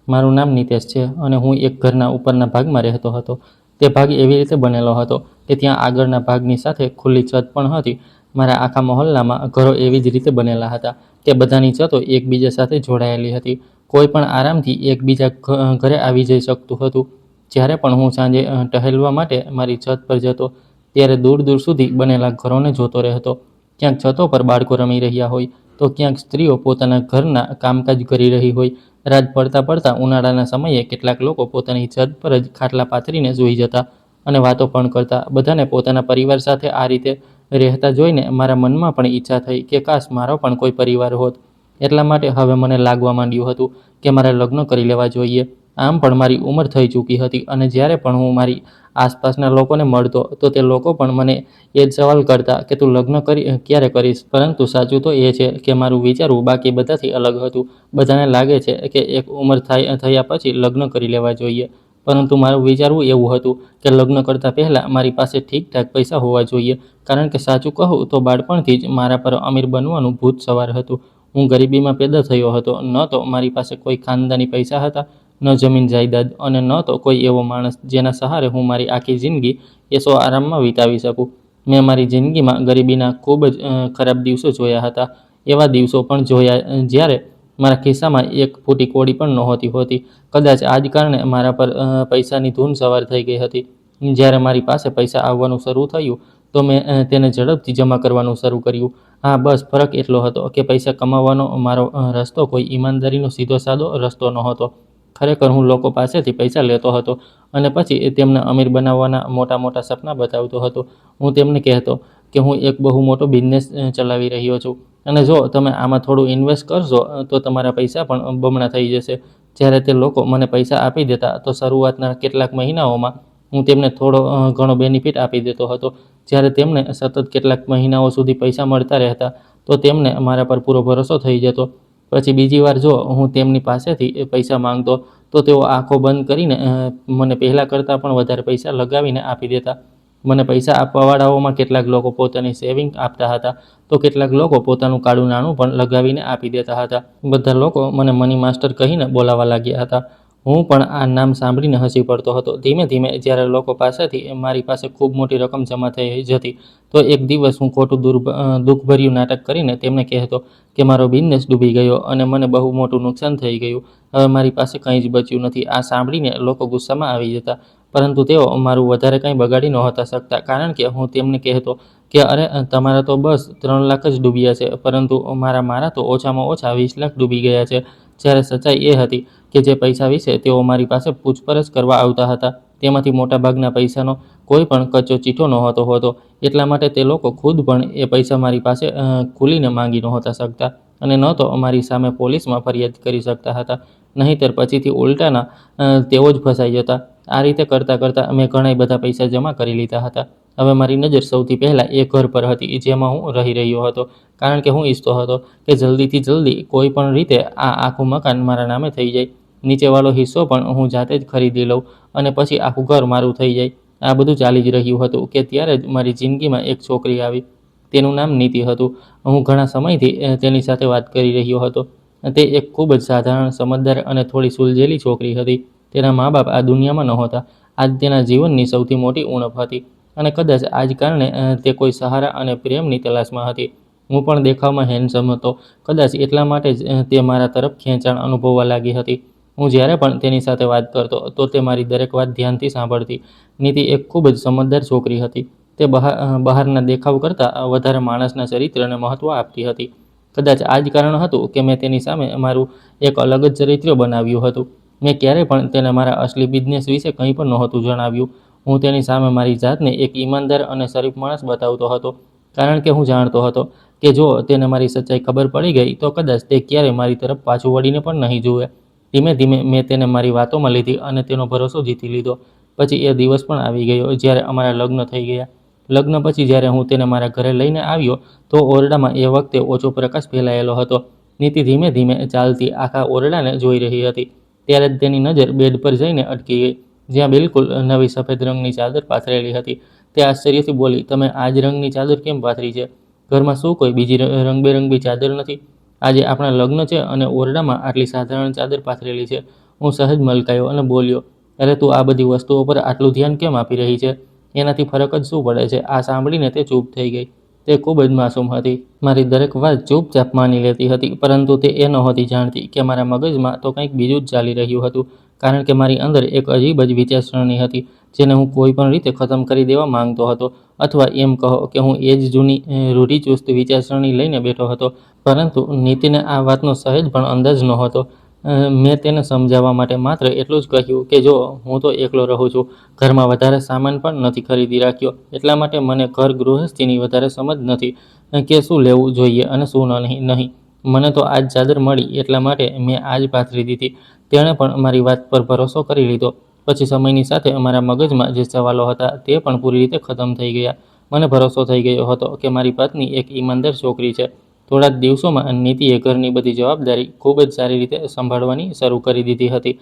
મારું નામ નિતેશ છે અને હું એક ઘરના ઉપરના ભાગમાં રહેતો હતો. તે ભાગ એવી રીતે બનેલો હતો કે ત્યાં આગળના ભાગની સાથે ખુલ્લી છત પણ હતી. મારા આખા મહોલ્લામાં ઘરો એવી જ રીતે બનેલા હતા કે બધાની છતો એકબીજા સાથે જોડાયેલી હતી. કોઈ પણ આરામથી એકબીજા ઘરે આવી જઈ શકતું હતું. જ્યારે પણ હું સાંજે ટહેલવા માટે મારી છત પર જતો, ત્યારે દૂર દૂર સુધી બનેલા ઘરોને જોતો રહેતો. ક્યાંક છતો પર બાળકો રમી રહ્યા હોય, તો ક્યાંક સ્ત્રીઓ પોતાના ઘરના કામકાજ કરી રહી હોય. રાત પડતા પડતા ઉનાળાના સમયે કેટલાક લોકો પોતાની છત પર જ ખાટલા પાથરીને સૂઈ જતા અને વાતો પણ કરતા. બધાને પોતાના પરિવાર સાથે આ રીતે રહેતા જોઈને મારા મનમાં પણ ઈચ્છા થઈ કે કાશ મારો પણ કોઈ પરિવાર હોત. એટલા માટે હવે મને લાગવા માંડ્યું હતું કે મારે લગ્ન કરી લેવા જોઈએ. આમ પણ મારી ઉંમર થઈ ચૂકી હતી અને જ્યારે પણ હું મારી આસપાસના લોકોને મળતો, તો તે લોકો પણ મને એ જ સવાલ કરતા કે તું લગ્ન ક્યારે કરીશ? પરંતુ સાચું તો એ છે કે મારું વિચારવું બાકી બધાથી અલગ હતું. બધાને લાગે છે કે એક ઉંમર થયા પછી લગ્ન કરી લેવા જોઈએ, પરંતુ મારું વિચારવું એવું હતું કે લગ્ન કરતાં પહેલાં મારી પાસે ઠીકઠાક પૈસા હોવા જોઈએ. કારણ કે સાચું કહું તો બાળપણથી જ મારા પર અમીર બનવાનું ભૂત સવાર હતું. હું ગરીબીમાં પેદા થયો હતો. ન તો મારી પાસે કોઈ ખાનદાની પૈસા હતા, ન જમીન જાયદાદ, અને ન તો કોઈ એવો માણસ જેના સહારે હું મારી આખી જિંદગી એસો આરામમાં વિતાવી શકું. મેં મારી જિંદગીમાં ગરીબીના ખૂબ જ ખરાબ દિવસો જોયા હતા. એવા દિવસો પણ જોયા જ્યારે મારા ખિસ્સામાં એક ફૂટી કોડી પણ નહોતી હોતી. કદાચ આ જ કારણે મારા પર પૈસાની ધૂન સવાર થઈ ગઈ હતી. જ્યારે મારી પાસે પૈસા આવવાનું શરૂ થયું, તો મેં તેને ઝડપથી જમા કરવાનું શરૂ કર્યું. હા, બસ ફરક એટલો હતો કે પૈસા કમાવાનો મારો રસ્તો કોઈ ઈમાનદારીનો સીધો સાદો રસ્તો નહોતો. ખરેખર હું લોકો પાસેથી પૈસા લેતો હતો અને પછી તેમને અમીર બનાવવાના મોટા મોટા સપના બતાવતો હતો. હું તેમને કહેતો કે હું એક બહુ મોટો બિઝનેસ ચલાવી રહ્યો છું અને જો તમે આમાં થોડું ઇન્વેસ્ટ કરશો તો તમારા પૈસા પણ બમણા થઈ જશે. જ્યારે તે લોકો મને પૈસા આપી દેતા, તો શરૂઆતના કેટલાક મહિનાઓમાં હું તેમને થોડો ઘણો બેનિફિટ આપી દેતો હતો. જ્યારે તેમને સતત કેટલાક મહિનાઓ સુધી પૈસા મળતા રહેતા, તો તેમને મારા પર પૂરો ભરોસો થઈ જતો. પછી બીજી વાર જો હું તેમની પાસેથી પૈસા માંગતો, તો તેઓ આંખો બંધ કરીને મને પહેલાં કરતાં પણ વધારે પૈસા લગાવીને આપી દેતા. મને પૈસા આપવાવાળાઓમાં કેટલાક લોકો પોતાની સેવિંગ આપતા હતા, તો કેટલાક લોકો પોતાનું કાળું નાણું પણ લગાવીને આપી દેતા હતા. બધા લોકો મને મની માસ્ટર કહીને બોલાવવા લાગ્યા હતા. હું પણ આ નામ સાંભળીને હસી પડતો હતો. ધીમે ધીમે જ્યારે લોકો પાસેથી મારી પાસે ખૂબ મોટી રકમ જમા થઈ જતી, તો એક દિવસ હું ખોટું દુઃખભર્યું નાટક કરીને તેમને કહેતો કે મારો બિઝનેસ ડૂબી ગયો અને મને બહુ મોટું નુકસાન થઈ ગયું. હવે મારી પાસે કંઈ જ બચ્યું નથી. આ સાંભળીને લોકો ગુસ્સામાં આવી જતા, પરંતુ તેઓ મારું વધારે કંઈ બગાડી નહોતા શકતા, કારણ કે હું તેમને કહેતો કે અરે, તમારા તો બસ 3 લાખ જ ડૂબ્યા છે, પરંતુ મારા તો ઓછામાં ઓછા 20 લાખ ડૂબી ગયા છે. જ્યારે સચ્ચાઈ એ હતી કે જે પૈસા વિશે તેઓ મારી પાસે પૂછપરછ કરવા આવતા હતા, તેમાંથી મોટાભાગના પૈસાનો કોઈ પણ કચ્ચો ચીઠો નહોતો હોતો. એટલા માટે તે લોકો ખુદ પણ એ પૈસા મારી પાસે ખુલીને માંગી નહોતા શકતા અને ન તો મારી સામે પોલીસમાં ફરિયાદ કરી શકતા હતા. નહીંતર પછીથી ઉલટાના તેઓ જ ફસાઈ જતા. આ રીતે કરતાં કરતાં મેં ઘણા બધા પૈસા જમા કરી લીધા હતા. હવે મારી નજર સૌથી પહેલાં એ ઘર પર હતી જેમાં હું રહી રહ્યો હતો, કારણ કે હું ઈચ્છતો હતો કે જલ્દીથી જલ્દી કોઈ પણ રીતે આ આખું મકાન મારા નામે થઈ જાય. નીચેવાળો હિસ્સો પણ હું જાતે જ ખરીદી લઉં અને પછી આખું ઘર મારું થઈ જાય. આ બધું ચાલી જ રહ્યું હતું કે ત્યારે જ મારી જિંદગીમાં એક છોકરી આવી. તેનું નામ નીતિ હતું. હું ઘણા સમયથી તેની સાથે વાત કરી રહ્યો હતો. તે એક ખૂબ જ સાધારણ, સમજદાર અને થોડી સુલઝેલી છોકરી હતી. તેના મા-બાપ આ દુનિયામાં નહોતા. આજ તેના જીવનની સૌથી મોટી ઉણપ હતી અને કદાચ આ જ કારણે તે કોઈ સહારા અને પ્રેમની તલાશમાં હતી. હું પણ દેખાવમાં હેન્ડસમ હતો. કદાચ એટલા માટે જ તે મારા તરફ ખેંચાણ અનુભવવા લાગી હતી. હું જ્યારે પણ તેની સાથે વાત કરતો, તો તે મારી દરેક વાત ધ્યાનથી સાંભળતી. નીતિ એક ખૂબ જ સમજદાર છોકરી હતી. તે બહારના દેખાવ કરતાં વધારે માણસના ચરિત્રને મહત્ત્વ આપતી હતી. કદાચ આ જ કારણ હતું કે મેં તેની સામે મારું એક અલગ જ ચરિત્ર બનાવ્યું હતું. મેં ક્યારેય પણ તેને મારા અસલી બિઝનેસ વિશે કંઈ પણ નહોતું જણાવ્યું. હું તેની સામે મારી જાતને એક ઈમાનદાર અને શરીફ માણસ બતાવતો હતો, કારણ કે હું જાણતો હતો કે જો તેને મારી સચ્ચાઈ ખબર પડી ગઈ, તો કદાચ તે ક્યારેય મારી તરફ પાછું વળીને પણ નહીં જુએ. ધીમે ધીમે મેં તેને મારી વાતોમાં લીધી અને તેનો ભરોસો જીતી લીધો. પછી એ દિવસ પણ આવી ગયો જ્યારે અમારા લગ્ન થઈ ગયા. લગ્ન પછી જ્યારે હું તેને મારા ઘરે લઈને આવ્યો, તો ઓરડામાં એ વખતે ઓછો પ્રકાશ ફેલાયેલો હતો. નીતિ ધીમે ધીમે ચાલતી આખા ઓરડાને જોઈ રહી હતી. ત્યારે જ તેની નજર બેડ પર જઈને અટકી ગઈ, જ્યાં બિલકુલ નવી સફેદ રંગની ચાદર પાથરેલી હતી. તે આશ્ચર્યથી બોલી, તમે આ જ રંગની ચાદર કેમ પાથરી છે? ઘરમાં શું કોઈ બીજી રંગબેરંગી ચાદર નથી? આજે આપણા લગ્ન છે અને ઓરડામાં આટલી સાધારણ ચાદર પાથરેલી છે. હું સહેજ મલકાયો અને બોલ્યો, અરે તું આ બધી વસ્તુઓ પર આટલું ધ્યાન કેમ આપી રહી છે? એનાથી ફરક જ શું પડે છે? આ સાંભળીને તે ચૂપ થઈ ગઈ. તે ખૂબ જ માસૂમ હતી. મારી દરેક વાત ચૂપચાપ માની લેતી હતી, પરંતુ તે એ નહોતી જાણતી કે મારા મગજમાં તો કંઈક બીજું જ ચાલી રહ્યું હતું. કારણ કે મારી અંદર એક અજીબ જ વિચારસરણી હતી, જેને હું કોઈ પણ રીતે ખતમ કરી દેવા માંગતો હતો. અથવા એમ કહો કે હું એ જ જૂની રૂઢિચુસ્ત વિચારસરણી લઈને બેઠો હતો. પરંતુ નીતિને આ વાતનો સહેજ પણ અંદાજ નહોતો. મેં તેને સમજાવવા માટે માત્ર એટલું જ કહ્યું કે જો હું તો એકલો રહું છું, ઘરમાં વધારે સામાન પણ નથી ખરીદી રાખ્યો, એટલા માટે મને ઘર ગૃહસ્થીની વધારે સમજ નથી કે શું લેવું જોઈએ અને શું નહીં. મને તો આજ ચાદર મળી એટલા માટે મેં આજ પાથરી દીધી. તેણે પણ મારી વાત પર ભરોસો કરી લીધો. પછી સમયની સાથે મારા મગજમાં જે સવાલો હતા તે પણ પૂરી રીતે ખતમ થઈ ગયા. મને ભરોસો થઈ ગયો હતો કે મારી પત્ની એક ઈમાનદાર છોકરી છે. થોડા જ દિવસોમાં નીતિએ ઘરની બધી જવાબદારી ખૂબ જ સારી રીતે સંભાળવાની શરૂ કરી દીધી હતી.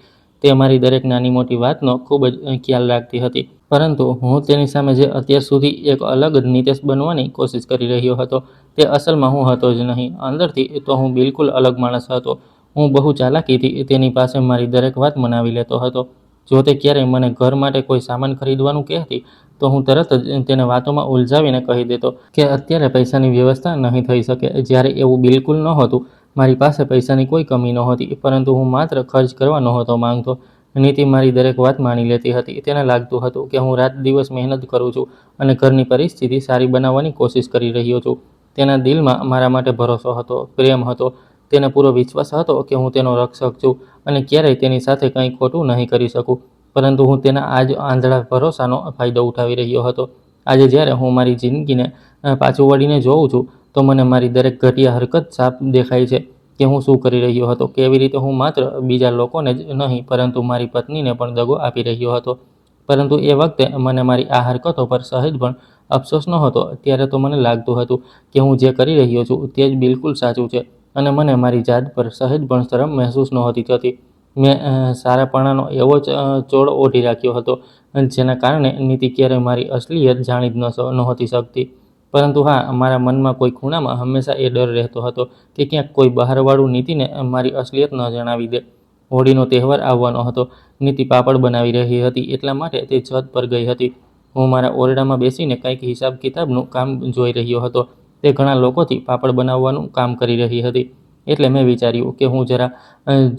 તે મારી દરેક નાની મોટી વાતનો ખૂબ જ ખ્યાલ રાખતી હતી. પરંતુ હું તેની સામે જે અત્યાર સુધી એક અલગ જ નિતેશ બનવાની કોશિશ કરી રહ્યો હતો, તે અસલમાં હું હતો જ નહીં. અંદરથી તો હું બિલકુલ અલગ માણસ હતો. હું બહુ ચાલાકીથી તેની પાસે મારી દરેક વાત મનાવી લેતો હતો. જો તે ક્યારેય મને ઘર માટે કોઈ સામાન ખરીદવાનું કહેતી, તો હું તરત જ તેને વાતોમાં ઉલઝાવીને કહી દેતો કે અત્યારે પૈસાની વ્યવસ્થા નહીં થઈ શકે. જ્યારે એવું બિલકુલ નહોતું. મારી પાસે પૈસાની કોઈ કમી નહોતી, પરંતુ હું માત્ર ખર્ચ કરવા નહોતો માંગતો. નીતિ મારી દરેક વાત માની લેતી હતી. તેને લાગતું હતું કે હું રાત દિવસ મહેનત કરું છું અને ઘરની પરિસ્થિતિ સારી બનાવવાની કોશિશ કરી રહ્યો છું. તેના દિલમાં મારા માટે ભરોસો હતો, પ્રેમ હતો. તેને પૂરો વિશ્વાસ હતો કે હું તેનો રક્ષક છું અને ક્યારેય તેની સાથે કંઈ ખોટું નહીં કરી શકું. પરંતુ હું તેના આ જ આંધળા ભરોસાનો ફાયદો ઉઠાવી રહ્યો હતો. આજે જ્યારે હું મારી જિંદગીને પાછું વળીને જોઉં છું, તો મને મારી દરેક ઘટિયા હરકત સાફ દેખાય છે કે હું શું કરી રહ્યો હતો. કેવી રીતે હું માત્ર બીજા લોકોને જ નહીં, પરંતુ મારી પત્નીને પણ દગો આપી રહ્યો હતો. પરંતુ એ વખતે મને મારી આ હરકતો પર સહેજ પણ અફસોસ નહોતો. ત્યારે તો મને લાગતું હતું કે હું જે કરી રહ્યો છું તે જ બિલકુલ સાચું છે અને મને મારી જાત પર સહેજ પણ શરમ મહેસૂસ નહોતી થતી. મેં સારાપણાનો એવો ચોળ ઓઢી રાખ્યો હતો, જેના કારણે નીતિ ક્યારેય મારી અસલિયત જાણી જ નહોતી શકતી. પરંતુ હા, મારા મનમાં કોઈ ખૂણામાં હંમેશા એ ડર રહેતો હતો કે ક્યાંક કોઈ બહારવાળું નીતિને મારી અસલિયત ન જણાવી દે. હોળીનો તહેવાર આવવાનો હતો. નીતિ પાપડ બનાવી રહી હતી, એટલા માટે તે છત પર ગઈ હતી. હું મારા ઓરડામાં બેસીને કંઈક હિસાબ કિતાબનું કામ જોઈ રહ્યો હતો. તે ઘણા લોકોથી પાપડ બનાવવાનું કામ કરી રહી હતી. એટલે મેં વિચાર્યું કે હું જરા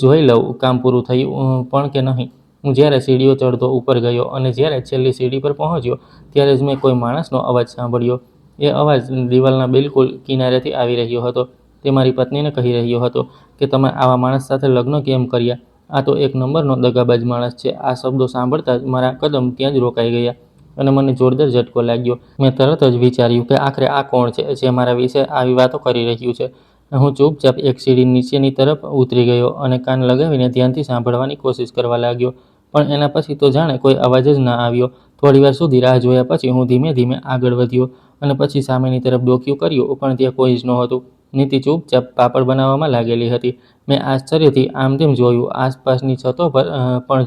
જોઈ લઉં કામ પૂરું થયું પણ કે નહીં. હું જ્યારે સીડીઓ ચડતો ઉપર ગયો અને જ્યારે છેલ્લી સીડી પર પહોંચ્યો, ત્યારે જ મેં કોઈ માણસનો અવાજ સાંભળ્યો. એ અવાજ દિવાલના બિલકુલ કિનારેથી આવી રહ્યો હતો. તે મારી પત્નીને કહી રહ્યો હતો કે તમે આવા માણસ સાથે લગ્ન કેમ કર્યા? આ તો એક નંબરનો દગાબાજ માણસ છે. આ શબ્દો સાંભળતા જ મારા કદમ ત્યાં જ રોકાઈ ગયા અને મને જોરદાર ઝટકો લાગ્યો. મેં તરત જ વિચાર્યું કે આખરે આ કોણ છે જે મારા વિશે આવી વાતો કરી રહ્યું છે. હું ચૂપચાપ એક સીડી નીચેની તરફ ઉતરી ગયો અને કાન લગાવીને ધ્યાનથી સાંભળવાની કોશિશ કરવા લાગ્યો. પણ એના પછી તો જાણે કોઈ અવાજ જ ના આવ્યો. થોડીવાર સુધી રાહ જોયા પછી હું ધીમે ધીમે આગળ વધ્યો અને પછી સામેની તરફ ડોકિયું કર્યું, પણ ત્યાં કોઈ જ નહોતું. નીતિ ચૂપચાપ પાપડ બનાવવામાં લાગેલી હતી. મેં આશ્ચર્યથી આમ તેમ જોયું, આસપાસની છતો પર પણ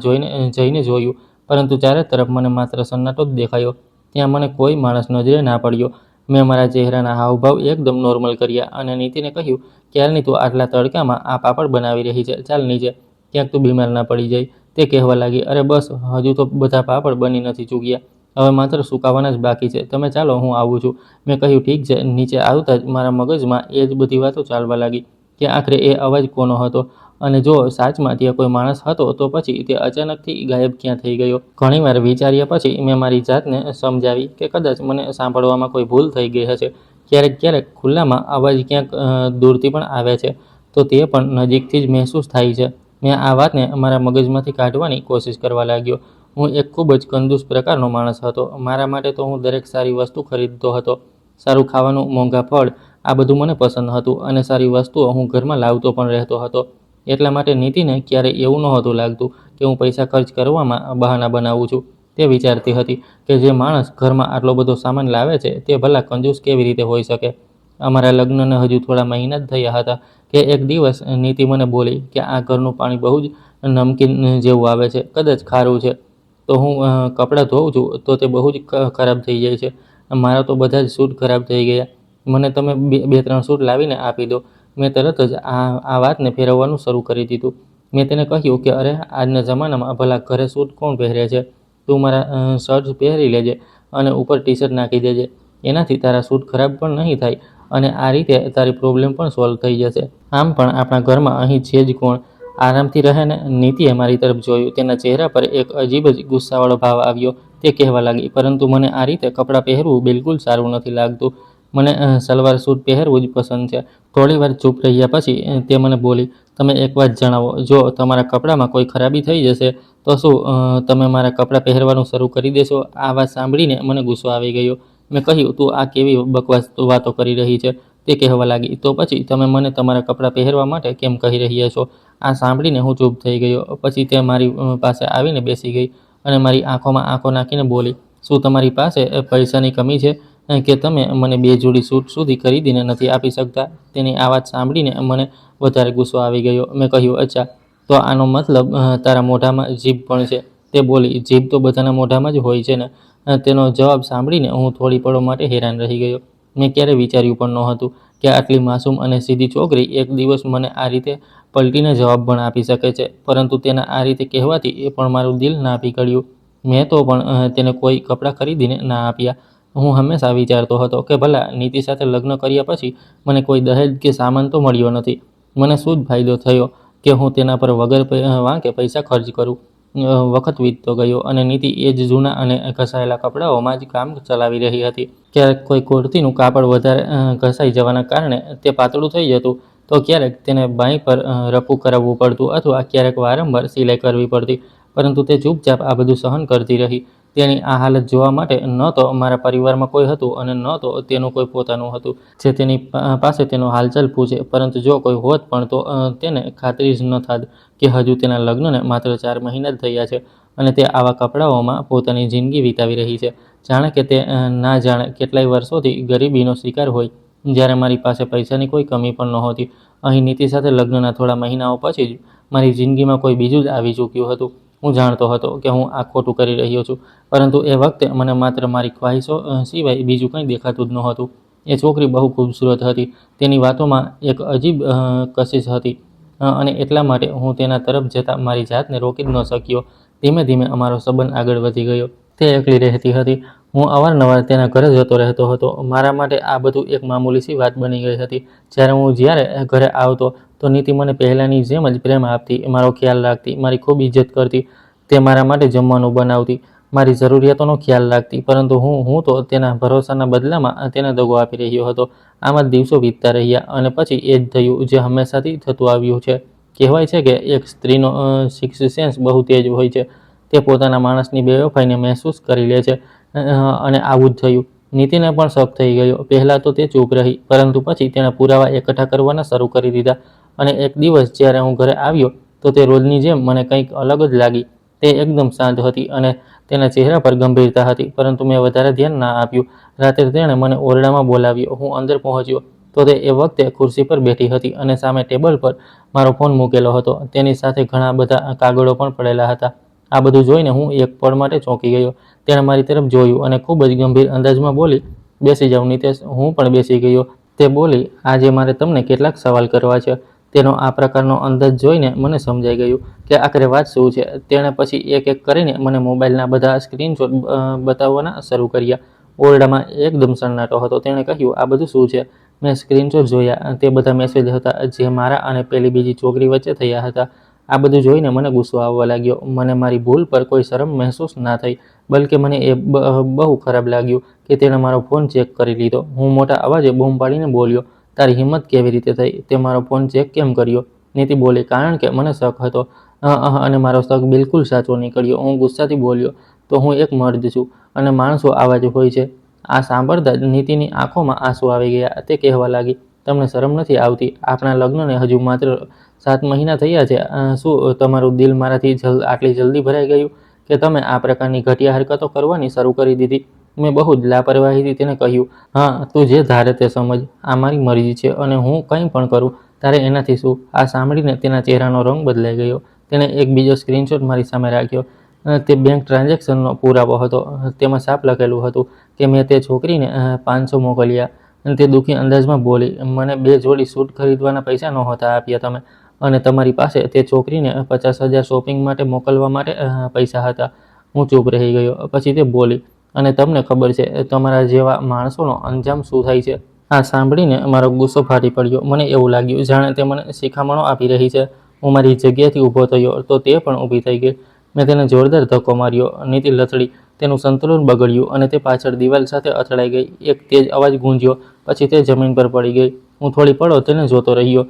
જઈને જોયું, પરંતુ ચારે તરફ મને માત્ર સન્નાટો જ દેખાયો. ત્યાં મને કોઈ માણસ નજરે ના પડ્યો. મેં મારા ચહેરાના હાવભાવ એકદમ નોર્મલ કર્યા અને નીતિને કહ્યું, ક્યારની તું આટલા તડકામાં આ પાપડ બનાવી રહી છે? ચાલ નીચે, ક્યાંક તું બીમાર ના પડી જાય. તે કહેવા લાગી, અરે બસ, હજુ તો બધા પાપડ બની નથી ચૂક્યા. હવે માત્ર સુકાવાના જ બાકી છે. તમે ચાલો, હું આવું છું. મેં કહ્યું, ઠીક છે. નીચે આવતા જ મારા મગજમાં એ જ બધી વાતો ચાલવા લાગી કે આખરે એ અવાજ કોનો હતો અને જો સાચમાં ત્યાં કોઈ માણસ હતો, તો પછી તે અચાનકથી ગાયબ ક્યાં થઈ ગયો. ઘણીવાર વિચાર્યા પછી મેં મારી જાતને સમજાવી કે કદાચ મને સાંભળવામાં કોઈ ભૂલ થઈ ગઈ હશે. ક્યારેક ખુલ્લામાં અવાજ ક્યાંક દૂરથી પણ આવે છે, તો તે પણ નજીકથી જ મહેસૂસ થાય છે. મેં આ વાતને મારા મગજમાંથી કાઢવાની કોશિશ કરવા લાગ્યો. હું એક ખૂબ જ કંજૂસ પ્રકારનો માણસ હતો. મારા માટે તો હું દરેક સારી વસ્તુ ખરીદતો હતો. સારું ખાવાનું, મોંઘા ફળ, આ બધું મને પસંદ હતું અને સારી વસ્તુઓ હું ઘરમાં લાવતો પણ રહેતો હતો. એટલા માટે નીતિને ક્યારેય એવું નહોતું લાગતું કે હું પૈસા ખર્ચ કરવામાં બહાના બનાવું છું. તે વિચારતી હતી કે જે માણસ ઘરમાં આટલો બધો સામાન લાવે છે, તે ભલા કંજૂસ કેવી રીતે હોઈ શકે? અમારા લગ્નને હજુ થોડા મહિના જ થયા હતા કે એક દિવસ નીતિ મને બોલી કે આ ઘરનું પાણી બહુ જ નમકીન જેવું આવે છે, કદાચ ખારું છે. તો હું કપડાં ધોઉં છું તો તે બહુ જ ખરાબ થઈ જાય છે. મારા તો બધા જ સૂટ ખરાબ થઈ ગયા. મને તમે બે ત્રણ સૂટ લાવીને આપી દો. મેં તરત જ આ વાતને ફેરવવાનું શરૂ કરી દીધું. મેં તેને કહ્યું કે અરે, આજના જમાનામાં ભલા ઘરે સૂટ કોણ પહેરે છે? તું મારા શર્ટ પહેરી લેજે અને ઉપર ટી-શર્ટ નાખી દેજે. એનાથી તારા સૂટ ખરાબ પણ નહીં થાય અને આ રીતે તારી પ્રોબ્લેમ પણ સોલ્વ થઈ જશે. આમ પણ આપણા ઘરમાં અહીં છે જ કોણ? આરામથી રહે ને. નીતિએ મારી તરફ જોયું. તેના ચહેરા પર એક અજીબ જ ગુસ્સાવાળો ભાવ આવ્યો. તે કહેવા લાગી, પરંતુ મને આ રીતે કપડાં પહેરવું બિલકુલ સારું નથી લાગતું. મને સલવાર સૂટ પહેરવું જ પસંદ છે. થોડીવાર ચૂપ રહ્યા પછી તે મને બોલી, તમે એક વાત જણાવો, જો તમારા કપડામાં કોઈ ખરાબી થઈ જશે તો શું તમે મારા કપડાં પહેરવાનું શરૂ કરી દેશો? આ વાત સાંભળીને મને ગુસ્સો આવી ગયો. મેં કહ્યું, તું આ કેવી બકવાસ વાતો કરી રહી છે? તે કહેવા લાગી, તો પછી તમે મને તમારા કપડાં પહેરવા માટે કેમ કહી રહ્યા છો? આ સાંભળીને હું ચૂપ થઈ ગયો. પછી તે મારી પાસે આવીને બેસી ગઈ અને મારી આંખોમાં આંખો નાખીને બોલી, શું તમારી પાસે પૈસાની કમી છે કે તમે મને 2 જોડી સૂટ સુધી ખરીદીને નથી આપી શકતા? તેની આ વાત સાંભળીને મને વધારે ગુસ્સો આવી ગયો. મેં કહ્યું, અચ્છા, તો આનો મતલબ તારા મોઢામાં જીભ પણ છે? તે બોલી, જીભ તો બધાના મોઢામાં જ હોય છે ને. તેનો જવાબ સાંભળીને હું થોડી પળો માટે હેરાન રહી ગયો. મેં ક્યારેય વિચાર્યું પણ નહોતું કે આટલી માસૂમ અને સીધી છોકરી એક દિવસ મને આ રીતે પલટીને જવાબ પણ આપી શકે છે. પરંતુ તેના આ રીતે કહેવાથી એ પણ મારું દિલ ના પીગળ્યું. મેં તો પણ તેને કોઈ કપડાં ખરીદીને ના આપ્યા. હું હંમેશા વિચારતો હતો કે ભલા નીતિ સાથે લગ્ન કર્યા પછી મને કોઈ દહેજ કે સામાન તો મળ્યો નથી. મને શું જ ફાયદો થયો કે હું તેના પર વગર વાંકે પૈસા ખર્ચ કરું? વખત વીતતો ગયો અને નીતિ એ જ જૂના અને ઘસાયેલા કપડાઓમાં જ કામ ચલાવી રહી હતી. ક્યારેક કોઈ કુર્તીનું કાપડ વધારે ઘસાઈ જવાના કારણે તે પાતળું થઈ જતું, તો ક્યારેક તેને બાંય પર રફુ કરાવવું પડતું અથવા ક્યારેક વારંવાર સિલાઈ કરવી પડતી. પરંતુ તે ચૂપચાપ આ બધું સહન કરતી રહી. તેની આ હાલત જોવા માટે ન તો મારા પરિવારમાં કોઈ હતું અને ન તો તેનું કોઈ પોતાનું હતું જે તેની પાસે તેનો હાલચાલ પૂછે. પરંતુ જો કોઈ હોત પણ તો તેને ખાતરી જ ન થાત કે હજુ તેના લગ્નને માત્ર 4 મહિના જ થયા છે અને તે આવા કપડાઓમાં પોતાની જિંદગી વિતાવી રહી છે. જાણે કે તે ના જાણે કેટલાય વર્ષોથી ગરીબીનો શિકાર હોય, જ્યારે મારી પાસે પૈસાની કોઈ કમી પણ નહોતી. અહીં નીતિ સાથે લગ્નના થોડા મહિનાઓ પછી જ મારી જિંદગીમાં કોઈ બીજું જ આવી ચૂક્યું હતું. હું જાણતો હતો કે હું આ ખોટું કરી રહ્યો છું, પરંતુ એ વખતે મને માત્ર મારી ખ્વાહિશો સિવાય બીજું કંઈ દેખાતું જ નહોતું. એ છોકરી બહુ ખૂબસૂરત હતી. તેની વાતોમાં એક અજીબ કશિશ હતી અને એટલા માટે હું તેના તરફ જતાં મારી જાતને રોકી જ ન શક્યો. ધીમે ધીમે અમારો સંબંધ આગળ વધી ગયો. તે એકલી રહેતી હતી. હું અવારનવાર તેના ઘરે જતો રહેતો હતો. મારા માટે આ બધું એક મામૂલી સી વાત બની ગઈ હતી. જ્યારે ઘરે આવતો તો નીતિ મને પહેલાંની જેમ જ પ્રેમ આપતી, મારો ખ્યાલ રાખતી, મારી ખૂબ ઇજ્જત કરતી. તે મારા માટે જમવાનું બનાવતી, મારી જરૂરિયાતોનો ખ્યાલ રાખતી. પરંતુ હું તો તેના ભરોસાના બદલામાં તેને દગો આપી રહ્યો હતો. આમ જ દિવસો વીતતા રહ્યા અને પછી એ જ થયું જે હંમેશાથી થતું આવ્યું છે. કહેવાય છે કે એક સ્ત્રીનો સિક્સ્થ સેન્સ બહુ તેજ હોય છે. તે પોતાના માણસની બેવફાઈને મહેસૂસ કરી લે છે અને આવું જ થયું. નીતિને પણ શક થઈ ગયો. પહેલાં તો તે ચૂપ રહી, પરંતુ પછી તેણે પુરાવા એકઠા કરવાના શરૂ કરી દીધા અને એક દિવસ જ્યારે હું ઘરે આવ્યો તો તે રોજની જેમ મને કંઈક અલગ જ લાગી. તે એકદમ શાંત હતી અને તેના ચહેરા પર ગંભીરતા હતી, પરંતુ મેં વધારે ધ્યાન ના આપ્યું. રાત્રે તેણે મને ઓરડામાં બોલાવ્યો. હું અંદર પહોંચ્યો તો તે એ વખતે ખુરશી પર બેઠી હતી અને સામે ટેબલ પર મારો ફોન મૂકેલો હતો. તેની સાથે ઘણા બધા કાગળો પણ પડેલા હતા. આ બધું જોઈને હું એક પળ માટે ચોંકી ગયો. તેણે મારી તરફ જોયું અને ખૂબ જ ગંભીર અંદાજમાં બોલી, બેસી જાઓ નિતેશ. હું પણ બેસી ગયો. તે બોલી, આજે મારે તમને કેટલાક સવાલ કરવા છે. તેનો આ પ્રકારનો અંદાજ જોઈને મને સમજાઈ ગયું કે આખરે વાત શું છે. તેણે પછી એક એક કરીને મને મોબાઈલના બધા સ્ક્રીનશોટ બતાવવાના શરૂ કર્યા. ઓરડામાં એકદમ સન્નાટો હતો. તેણે કહ્યું, આ બધું શું છે? મેં સ્ક્રીનશોટ જોયા. તે બધા મેસેજ હતા જે મારા અને પેલી બીજી છોકરી વચ્ચે થયા હતા. આ બધું જોઈને મને ગુસ્સો આવવા લાગ્યો. મને મારી ભૂલ પર કોઈ શરમ મહેસૂસ ના થઈ, બલ્કે મને એ બહુ ખરાબ લાગ્યું કે તેણે મારો ફોન ચેક કરી લીધો. હું મોટા અવાજે બૂમ પાડીને બોલ્યો, તારી હિંમત કેવી રીતે થઈ? તે મારો ફોન ચેક કેમ કર્યો? નીતિ બોલી, કારણ કે મને શક હતો અને મારો શક બિલકુલ સાચો નીકળ્યો. હું ગુસ્સાથી બોલ્યો, તો હું એક મર્દ છું અને માણસો આવા જ હોય છે. આ સાંભળતા જ નીતિની આંખોમાં આંસુ આવી ગયા. તે કહેવા લાગી, તમને શરમ નથી આવતી? આપણા લગ્નને હજુ માત્ર 7 મહિના થયા છે. શું તમારું દિલ મારાથી આટલી જલ્દી ભરાઈ ગયું કે તમે આ પ્રકારની ઘટિયા હરકતો કરવાની શરૂ કરી દીધી? મેં બહુ જ લાપરવાહીથી તેને કહ્યું, હા, તું જે ધારે તે સમજ. આ મારી મરજી છે અને હું કંઈ પણ કરું. તારે એનાથી શું? આ સાંભળીને તેના ચહેરાનો રંગ બદલાઈ ગયો. તેણે એક બીજો સ્ક્રીનશોટ મારી સામે રાખ્યો. તે બેંક ટ્રાન્ઝેક્શનનો પુરાવો હતો. તેમાં સાફ લખેલું હતું કે મેં તે છોકરીને 500 મોકલ્યા. તે દુઃખી અંદાજમાં બોલી, મને 2 જોડી સૂટ ખરીદવાના પૈસા નહોતા આપ્યા તમે. અને તમારી પાસે તે છોકરીને 50,000 શોપિંગ માટે મોકલવા માટે પૈસા હતા. હું ચૂપ રહી ગયો. પછી તે બોલી, અને તમને ખબર છે તમારા જેવા માણસોનો અંજામ શું થાય છે? આ સાંભળીને મારો ગુસ્સો ફાટી પડ્યો. મને એવું લાગ્યું જાણે તે મને શિખામણો આપી રહી છે. હું મારી જગ્યાએથી ઊભો થયો તો તે પણ ઊભી થઈ ગઈ. મેં તેને જોરદાર ધક્કો માર્યો. નીતિ લથડી, તેનું સંતુલન બગડ્યું અને તે પાછળ દિવાલ સાથે અથડાઈ ગઈ. એક તેજ અવાજ ગૂંજ્યો, પછી તે જમીન પર પડી ગઈ. હું થોડી પળો તેને જોતો રહ્યો.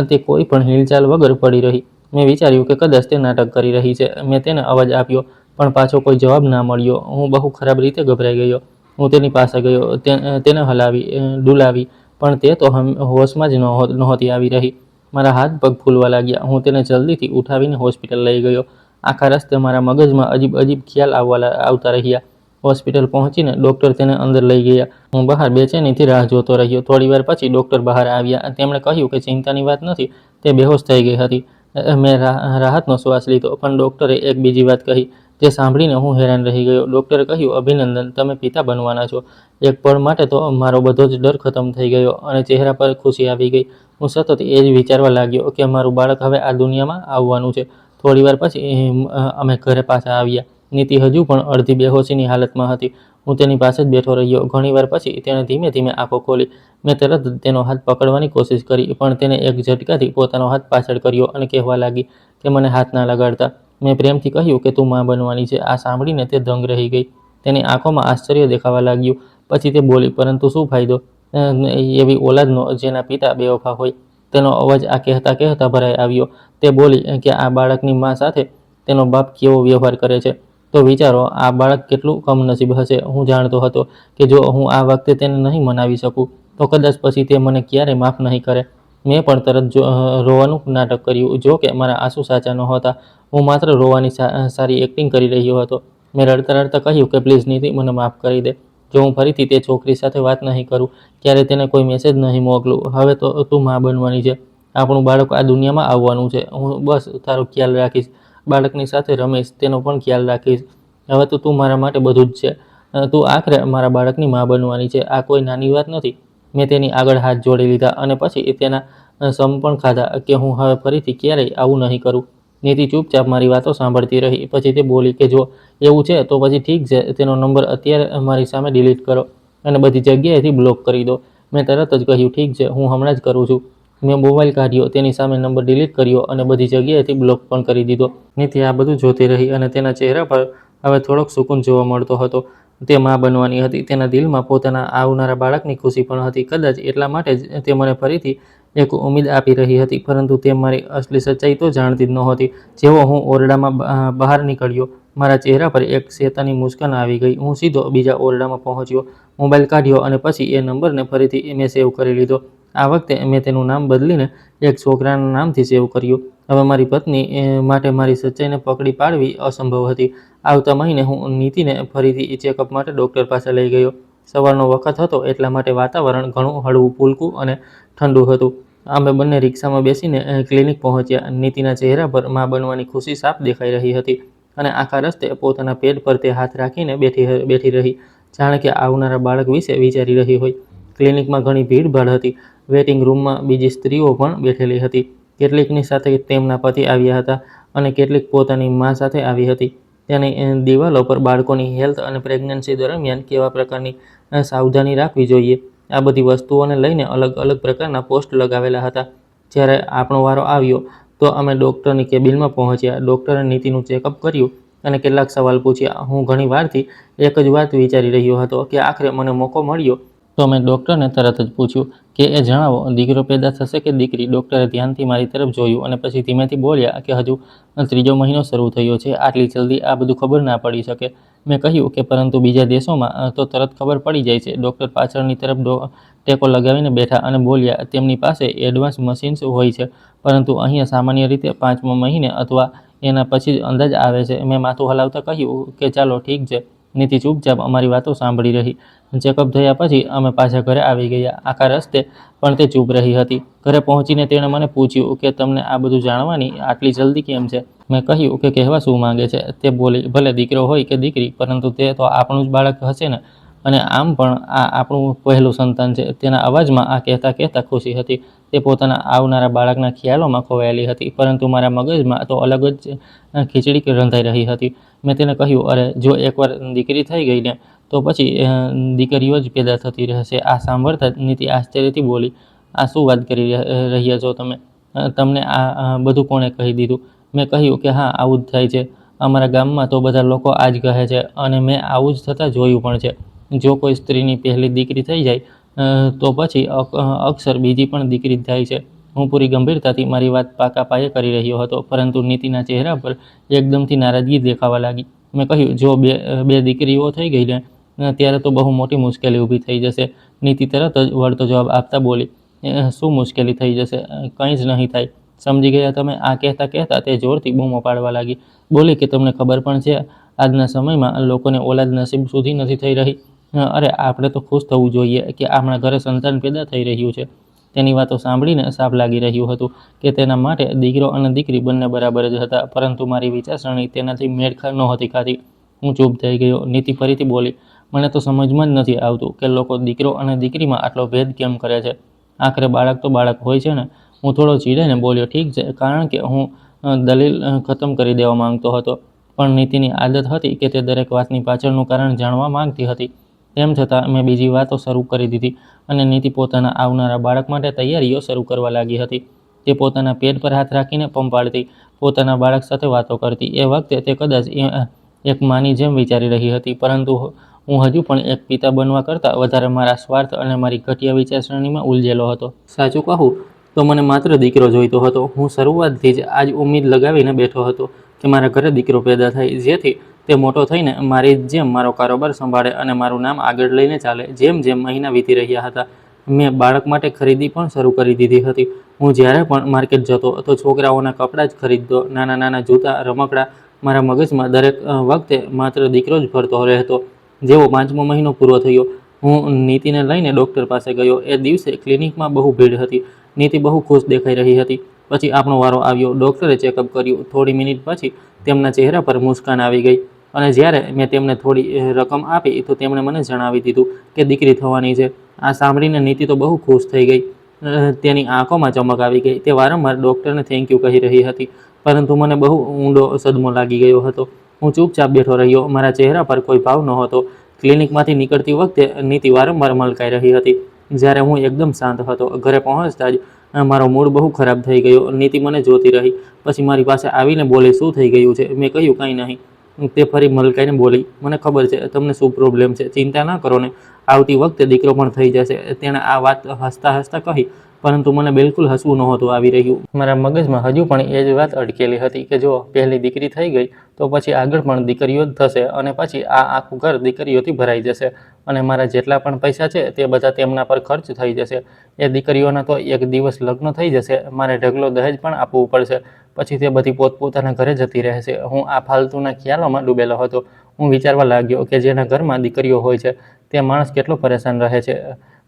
તે કોઈ પણ હિલચાલ વગર પડી રહી. મેં વિચાર્યું કે કદાચ તે નાટક કરી રહી છે. મેં તેને અવાજ આપ્યો, પણ પાછો કોઈ જવાબ ના મળ્યો. હું બહુ ખરાબ રીતે ગભરાઈ ગયો. હું તેની પાસે ગયો, તેને ડુલાવી, પણ તે તો હોશમાં જ નહોતી આવી રહી. મારા હાથ પગ ફૂલવા લાગ્યા. હું તેને જલ્દીથી ઉઠાવીને હોસ્પિટલ લઈ ગયો. આખા રસ્તે મારા મગજમાં અજીબ અજીબ ખ્યાલ આવતા રહ્યા. હોસ્પિટલ પહોંચીને ડૉક્ટર તેને અંદર લઈ ગયા. હું બહાર બેચેનીથી રાહ જોતો રહ્યો. થોડીવાર પછી ડૉક્ટર બહાર આવ્યા. તેમણે કહ્યું કે ચિંતાની વાત નથી, તે બેહોશ થઈ ગઈ હતી. મેં રાહતનો શ્વાસ લીધો, પણ ડૉક્ટરે એક બીજી વાત કહી, જે સાંભળીને હું હેરાન રહી ગયો. ડૉક્ટરે કહ્યું, અભિનંદન, તમે પિતા બનવાના છો. એક પળ માટે તો મારો બધો જ ડર ખતમ થઈ ગયો અને ચહેરા પર ખુશી આવી ગઈ. હું સતત એ જ વિચારવા લાગ્યો કે મારું બાળક હવે આ દુનિયામાં આવવાનું છે. થોડીવાર પછી અમે ઘરે પાછા આવ્યા. નીતિ હજુ પણ અડધી બેહોશીની હાલતમાં હતી. હું તેની પાસે જ બેઠો રહ્યો. ઘણીવાર પછી તેણે ધીમે ધીમે આંખો ખોલી. મેં તરત તેનો હાથ પકડવાની કોશિશ કરી, પણ તેને એક ઝટકાથી પોતાનો હાથ પાછળ કર્યો અને કહેવા લાગી કે મને હાથ ના લગાડતા. મેં પ્રેમથી કહ્યું કે તું માં બનવાની છે. આ સાંભળીને તે દંગ રહી ગઈ. તેની આંખોમાં આશ્ચર્ય દેખાવા લાગ્યું. પછી તે બોલી, પરંતુ શું ફાયદો એવી ઓલાદનો જેના પિતા બેવફા હોય? તેનો અવાજ આ કહેતા કહેતા ભરાઈ આવ્યો. તે બોલી કે આ બાળકની માં સાથે તેનો બાપ કેવો વ્યવહાર કરે છે. તો વિચારો, આ બાળક કેટલું કમનસીબ હશે. હું જાણતો હતો કે જો હું આ વખતે તેને નહીં મનાવી શકું, તો કદાચ પછી તે મને ક્યારેય માફ નહીં કરે. મેં પણ તરત રોવાનું નાટક કર્યું. જો કે મારા આંસુ સાચા નહોતા. હું માત્ર રોવાની સારી એક્ટિંગ કરી રહ્યો હતો. મેં રડતા રડતા કહ્યું કે પ્લીઝ નીતિ, મને માફ કરી દે. જો હું ફરીથી તે છોકરી સાથે વાત નહીં કરું, ક્યારે તેને કોઈ મેસેજ નહીં મોકલું. હવે તો તું માં બનવાની છે. આપણું બાળક આ દુનિયામાં આવવાનું છે. હું બસ તારો ખ્યાલ રાખીશ, બાળકની સાથે રમીશ, તેનો પણ ખ્યાલ રાખીશ. હવે તો તું મારા માટે બધું જ છે. તું આખરે મારા બાળકની માં બનવાની છે. આ કોઈ નાની વાત નથી. મેં તેની આગળ હાથ જોડી લીધા અને પછી તેના સમ પણ ખાધા કે હું હવે ફરીથી ક્યારેય આવું નહીં કરું. નીતિ ચૂપચાપ મારી વાતો સાંભળતી રહી. પછી તે બોલી કે જો એવું છે તો પછી ઠીક છે, તેનો નંબર અત્યારે મારી સામે ડિલીટ કરો અને બધી જગ્યાએથી બ્લોક કરી દો. મેં તરત જ કહ્યું, ઠીક છે, હું હમણાં જ કરું છું. મેં મોબાઈલ કાઢ્યો, તેની સામે નંબર ડિલીટ કર્યો અને બધી જગ્યાએથી બ્લોક પણ કરી દીધો. નીતિ આ બધું જોતી રહી અને તેના ચહેરા પર હવે થોડોક સુકૂન જોવા મળતો હતો. તે માં બનવાની હતી. તેના દિલમાં પોતાના આવનારા બાળકની ખુશી પણ હતી. કદાચ એટલા માટે જ તે મને ફરીથી એક ઉમ્મીદ આપી રહી હતી. પરંતુ તે મારી અસલી સચ્ચાઈ તો જાણતી જ નહોતી. જેવો હું ઓરડામાં બહાર નીકળ્યો, મારા ચહેરા પર એક શેતાની મુસ્કાન આવી ગઈ. હું સીધો બીજા ઓરડામાં પહોંચ્યો, મોબાઈલ કાઢ્યો અને પછી એ નંબરને ફરીથી મેં સેવ કરી લીધો. આ વખતે મેં તેનું નામ બદલીને એક છોકરાના નામથી સેવ કર્યું. હવે મારી પત્ની માટે મારી સચ્ચાઈને પકડી પાડવી અસંભવ હતી. આવતા મહિને હું નીતિને ફરીથી ચેકઅપ માટે ડૉક્ટર પાસે લઈ ગયો. સવારનો વખત હતો, એટલા માટે વાતાવરણ ઘણું હળવું ફૂલકું અને ઠંડુ હતું. અમે બંને રિક્ષામાં બેસીને ક્લિનિક પહોંચ્યા. નીતિના ચહેરા પર માં બનવાની ખુશી સાફ દેખાઈ રહી હતી અને આખા રસ્તે પોતાના પેટ પર તે હાથ રાખીને બેઠી રહી, જાણે કે આવનારા બાળક વિશે વિચારી રહી હોય. ક્લિનિકમાં ઘણી ભીડભાડ હતી. વેઇટિંગ રૂમમાં બીજી સ્ત્રીઓ પણ બેઠેલી હતી. કેટલીકની સાથે તેમના પતિ આવ્યા હતા અને કેટલીક પોતાની માં સાથે આવી હતી. ત્યાંની દિવાલો પર બાળકોની હેલ્થ અને પ્રેગ્નન્સી દરમિયાન કેવા પ્રકારની સાવધાની રાખવી જોઈએ, આ બધી વસ્તુઓને લઈને અલગ અલગ પ્રકારના પોસ્ટ લગાવેલા હતા. જ્યારે આપણો વારો આવ્યો તો અમે ડૉક્ટરની કેબિનમાં પહોંચ્યા. ડૉક્ટરે નીતિનું ચેકઅપ કર્યું અને કેટલાક સવાલ પૂછ્યા. હું ઘણી વારથી એક જ વાત વિચારી રહ્યો હતો કે આખરે મને મોકો મળ્યો તો મેં ડૉક્ટરને તરત જ પૂછ્યું કે એ જણાવો, દીકરો પેદા થશે કે દીકરી? ડૉક્ટરે ધ્યાનથી મારી તરફ જોયું અને પછી ધીમેથી બોલ્યા કે હજુ 3જો મહિનો શરૂ થયો છે. આટલી જલ્દી આ બધું ખબર ના પડી શકે. મેં કહ્યું કે પરંતુ બીજા દેશોમાં તો તરત ખબર પડી જાય છે. ડૉક્ટર પાછળની તરફ ટેકો લગાવીને બેઠા અને બોલ્યા, તેમની પાસે એડવાન્સ મશીન્સ હોય છે, પરંતુ અહીંયા સામાન્ય રીતે 5મા મહિને અથવા એના પછી જ અંદાજ આવે છે. મેં માથું હલાવતા કહ્યું કે ચાલો ઠીક છે. નીતિ ચૂપચાપ અમારી વાતો સાંભળી રહી. ચેકઅપ થયા પછી અમે પાછા ઘરે આવી ગયા. આખા રસ્તે પણ તે ચૂપ રહી હતી. ઘરે પહોંચીને તેણે મને પૂછ્યું કે તમને આ બધું જાણવાની આટલી જલ્દી કેમ છે? મેં કહ્યું કે કહેવા શું માંગે છે? તે બોલી, ભલે દીકરો હોય કે દીકરી, પરંતુ તે તો આપણું જ બાળક હશે ને. અને આમ પણ આ આપણું પહેલું સંતાન છે. તેના અવાજમાં આ કહેતા કહેતા ખુશી હતી. તે પોતાના આવનારા બાળકના ખ્યાલોમાં ખોવાયેલી હતી, પરંતુ મારા મગજમાં તો અલગ જ ખીચડી રંધાઈ રહી હતી. મેં તેને કહ્યું, અરે જો એકવાર દીકરી થઈ ગઈ ને તો પછી દીકરીઓ જ પેદા થતી રહેશે. આ સાંભળતા જ નીતિ આશ્ચર્યથી બોલી, આ શું વાત કરી રહ્યા છો તમે? તમને આ બધું કોણે કહી દીધું? મેં કહ્યું કે હા, આવું જ થાય છે. અમારા ગામમાં તો બધા લોકો આ જ કહે છે અને મેં આવું જ થતાં જોયું પણ છે. જો કોઈ સ્ત્રીની પહેલી દીકરી થઈ જાય તો પછી અક્ષર બીજી પણ દીકરી થાય છે. હું પૂરી ગંભીરતાથી મારી વાત પાકા પાયે કરી રહ્યો હતો, પરંતુ નીતિના ચહેરા પર એકદમથી નારાજગી દેખાવા લાગી. મેં કહ્યું, જો બે દીકરીઓ થઈ ગઈ ને ત્યારે તો બહુ મોટી મુશ્કેલી ઊભી થઈ જશે. નીતિ તરત જ વળતો જવાબ આપતા બોલી, શું મુશ્કેલી થઈ જશે? કંઈ જ નહીં થાય. સમજી ગયા તમે? આ કહેતા કહેતા તે જોરથી બૂમો પાડવા લાગી. બોલી કે તમને ખબર પણ છે આજના સમયમાં લોકોને ઓલાદ નસીબ સુધી નથી થઈ રહી. અરે આપણે તો ખુશ થવું જોઈએ કે આપણા ઘરે સંતાન પેદા થઈ રહ્યું છે. તેની વાતો સાંભળીને સાફ લાગી રહ્યું હતું કે તેના માટે દીકરો અને દીકરી બંને બરાબર જ હતા, પરંતુ મારી વિચારસરણી તેનાથી મેળ નહોતી ખાતી. હું ચૂપ થઈ ગયો. નીતિ ફરીથી બોલી, મને તો સમજમાં જ નથી આવતું કે લોકો દીકરો અને દીકરીમાં આટલો ભેદ કેમ કરે છે. આખરે બાળક તો બાળક હોય છે ને. હું થોડો ચીડાઈને બોલ્યો, ઠીક છે, કારણ કે હું દલીલ ખતમ કરી દેવા માંગતો હતો, પણ નીતિની આદત હતી કે તે દરેક વાતની પાછળનું કારણ જાણવા માંગતી હતી. તેમ છતાં મેં બીજી વાતો શરૂ કરી દીધી અને નીતિ પોતાના આવનારા બાળક માટે તૈયારીઓ શરૂ કરવા લાગી હતી. તે પોતાના પેટ પર હાથ રાખીને પંપાળતી, પોતાના બાળક સાથે વાતો કરતી. એ વખતે તે કદાચ એક માની જેમ વિચારી રહી હતી, પરંતુ હું હજુ પણ એક પિતા બનવા કરતાં વધારે મારા સ્વાર્થ અને મારી ઘટિયા વિચારસરણીમાં ઉલझેલો હતો. સાચું કહું તો મને માત્ર દીકરો જોઈતો હતો. હું શરૂઆતથી જ આ જ ઉમ્મીદ લગાવીને બેઠો હતો કે મારા ઘરે દીકરો પેદા થાય, જેથી તે મોટો થઈને મારી જેમ મારો કારોબાર સંભાળે અને મારું નામ આગળ લઈને ચાલે. જેમ જેમ મહિના વીતી રહ્યા હતા, મેં બાળક માટે ખરીદી પણ શરૂ કરી દીધી હતી. હું જ્યારે પણ માર્કેટ જતો તો છોકરાઓના કપડાં જ ખરીદતો, નાના નાના જૂતા, રમકડાં. મારા મગજમાં દરેક વખતે માત્ર દીકરો જ ફરતો રહેતો. જેવો 5મો મહિનો પૂરો થયો, હું નીતિને લઈને ડૉક્ટર પાસે ગયો. એ દિવસે ક્લિનિકમાં બહુ ભીડ હતી. નીતિ બહુ ખુશ દેખાઈ રહી હતી. પછી આપણો વારો આવ્યો. ડૉક્ટરે ચેકઅપ કર્યું. થોડી મિનિટ પછી તેમના ચહેરા પર મુસ્કાન આવી ગઈ અને જ્યારે મેં તેમને થોડી રકમ આપી તો તેમણે મને જણાવી દીધું કે દીકરી થવાની છે. આ સાંભળીને નીતિ તો બહુ ખુશ થઈ ગઈ. તેની આંખોમાં ચમક આવી ગઈ. તે વારંવાર ડૉક્ટરને થેન્ક યુ કહી રહી હતી, પરંતુ મને બહુ ઊંડો સદમો લાગી ગયો હતો. હું ચૂપચાપ બેઠો રહ્યો. મારા ચહેરા પર કોઈ ભાવ નહોતો. ક્લિનિકમાંથી નીકળતી વખતે નીતિ વારંવાર મલકાઈ રહી હતી, જ્યારે હું એકદમ શાંત હતો. ઘરે પહોંચતા જ મારો મૂડ બહુ ખરાબ થઈ ગયો. નીતિ મને જોતી રહી, પછી મારી પાસે આવીને બોલી, શું થઈ ગયું છે? મેં કહ્યું, કંઈ નહીં. તે ફરી મલકાઈને બોલી, મને ખબર છે તમને શું પ્રોબ્લેમ છે, ચિંતા ના કરો ને, આવતી વખતે દીકરો પણ થઈ જશે. તેણે આ વાત હસતા હસતા કહી, પરંતુ મને બિલકુલ હસવું નહોતું આવી રહ્યું. મારા મગજમાં હજુ પણ એ જ વાત અડકેલી હતી કે જો પહેલી દીકરી થઈ ગઈ તો પછી આગળ પણ દીકરીઓ જ થશે અને પછી આ આખું ઘર દીકરીઓથી ભરાઈ જશે અને મારા જેટલા પણ પૈસા છે તે બધા તેમના પર ખર્ચ થઈ જશે. એ દીકરીઓના તો એક દિવસ લગ્ન થઈ જશે, મારે ઢગલો દહેજ પણ આપવું પડશે, પછી તે બધી પોતપોતાના ઘરે જતી રહેશે. હું આ ફાલતુના ખ્યાલોમાં ડૂબેલો હતો. હું વિચારવા લાગ્યો કે જેના ઘરમાં દીકરીઓ હોય છે તે માણસ કેટલો પરેશાન રહે છે.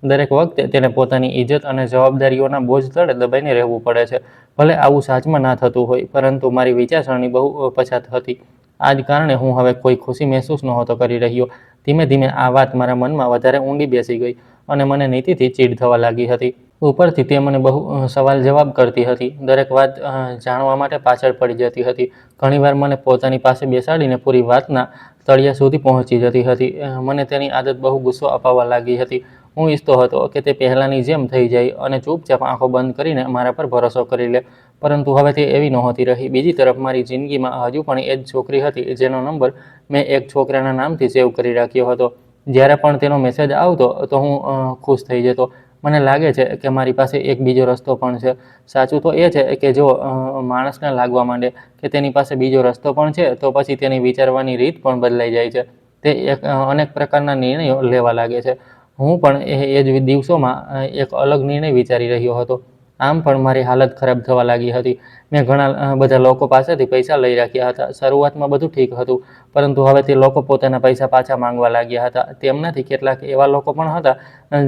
દરેક વખતે તેને પોતાની ઇજ્જત અને જવાબદારીઓના બોજ તળે દબાઈને રહેવું પડે છે. ભલે આવું સાચમાં ના થતું હોય, પરંતુ મારી વિચારસરણી બહુ પછાત હતી. આ જ કારણે હું હવે કોઈ ખુશી મહેસૂસ નહોતો કરી રહ્યો. ધીમે ધીમે આ વાત મારા મનમાં વધારે ઊંડી બેસી ગઈ અને મને નીતિથી ચીડ થવા લાગી હતી. ઉપરથી તે મને બહુ સવાલ જવાબ કરતી હતી, દરેક વાત જાણવા માટે પાછળ પડી જતી હતી. ઘણીવાર મને પોતાની પાસે બેસાડીને પૂરી વાતના તળિયા સુધી પહોંચી જતી હતી. મને તેની આદત બહુ ગુસ્સો અપાવવા લાગી હતી. હું ઈચ્છતો હતો કે તે પહેલાંની જેમ થઈ જાય અને ચૂપચાપ આંખો બંધ કરીને મારા પર ભરોસો કરી લે, પરંતુ હવે તે એવી નહોતી રહી. બીજી તરફ મારી જિંદગીમાં હજુ પણ એ જ છોકરી હતી જેનો નંબર મેં એક છોકરાના નામથી સેવ કરી રાખ્યો હતો. જ્યારે પણ તેનો મેસેજ આવતો તો હું ખુશ થઈ જતો. મને લાગે છે કે મારી પાસે એક બીજો રસ્તો પણ છે. સાચું તો એ છે કે જો માણસને લાગવા માંડે કે તેની પાસે બીજો રસ્તો પણ છે તો પછી તેની વિચારવાની રીત પણ બદલાઈ જાય છે. તે અનેક પ્રકારના નિર્ણયો લેવા લાગે છે. હું પણ એ જ દિવસોમાં એક અલગ નિર્ણય વિચારી રહ્યો હતો. આમ પણ મારી હાલત ખરાબ થવા લાગી હતી. મેં ઘણા બધા લોકો પાસેથી પૈસા લઈ રાખ્યા હતા. શરૂઆતમાં બધું ઠીક હતું, પરંતુ હવે તે લોકો પોતાના પૈસા પાછા માંગવા લાગ્યા હતા. તેમનાથી કેટલાક એવા લોકો પણ હતા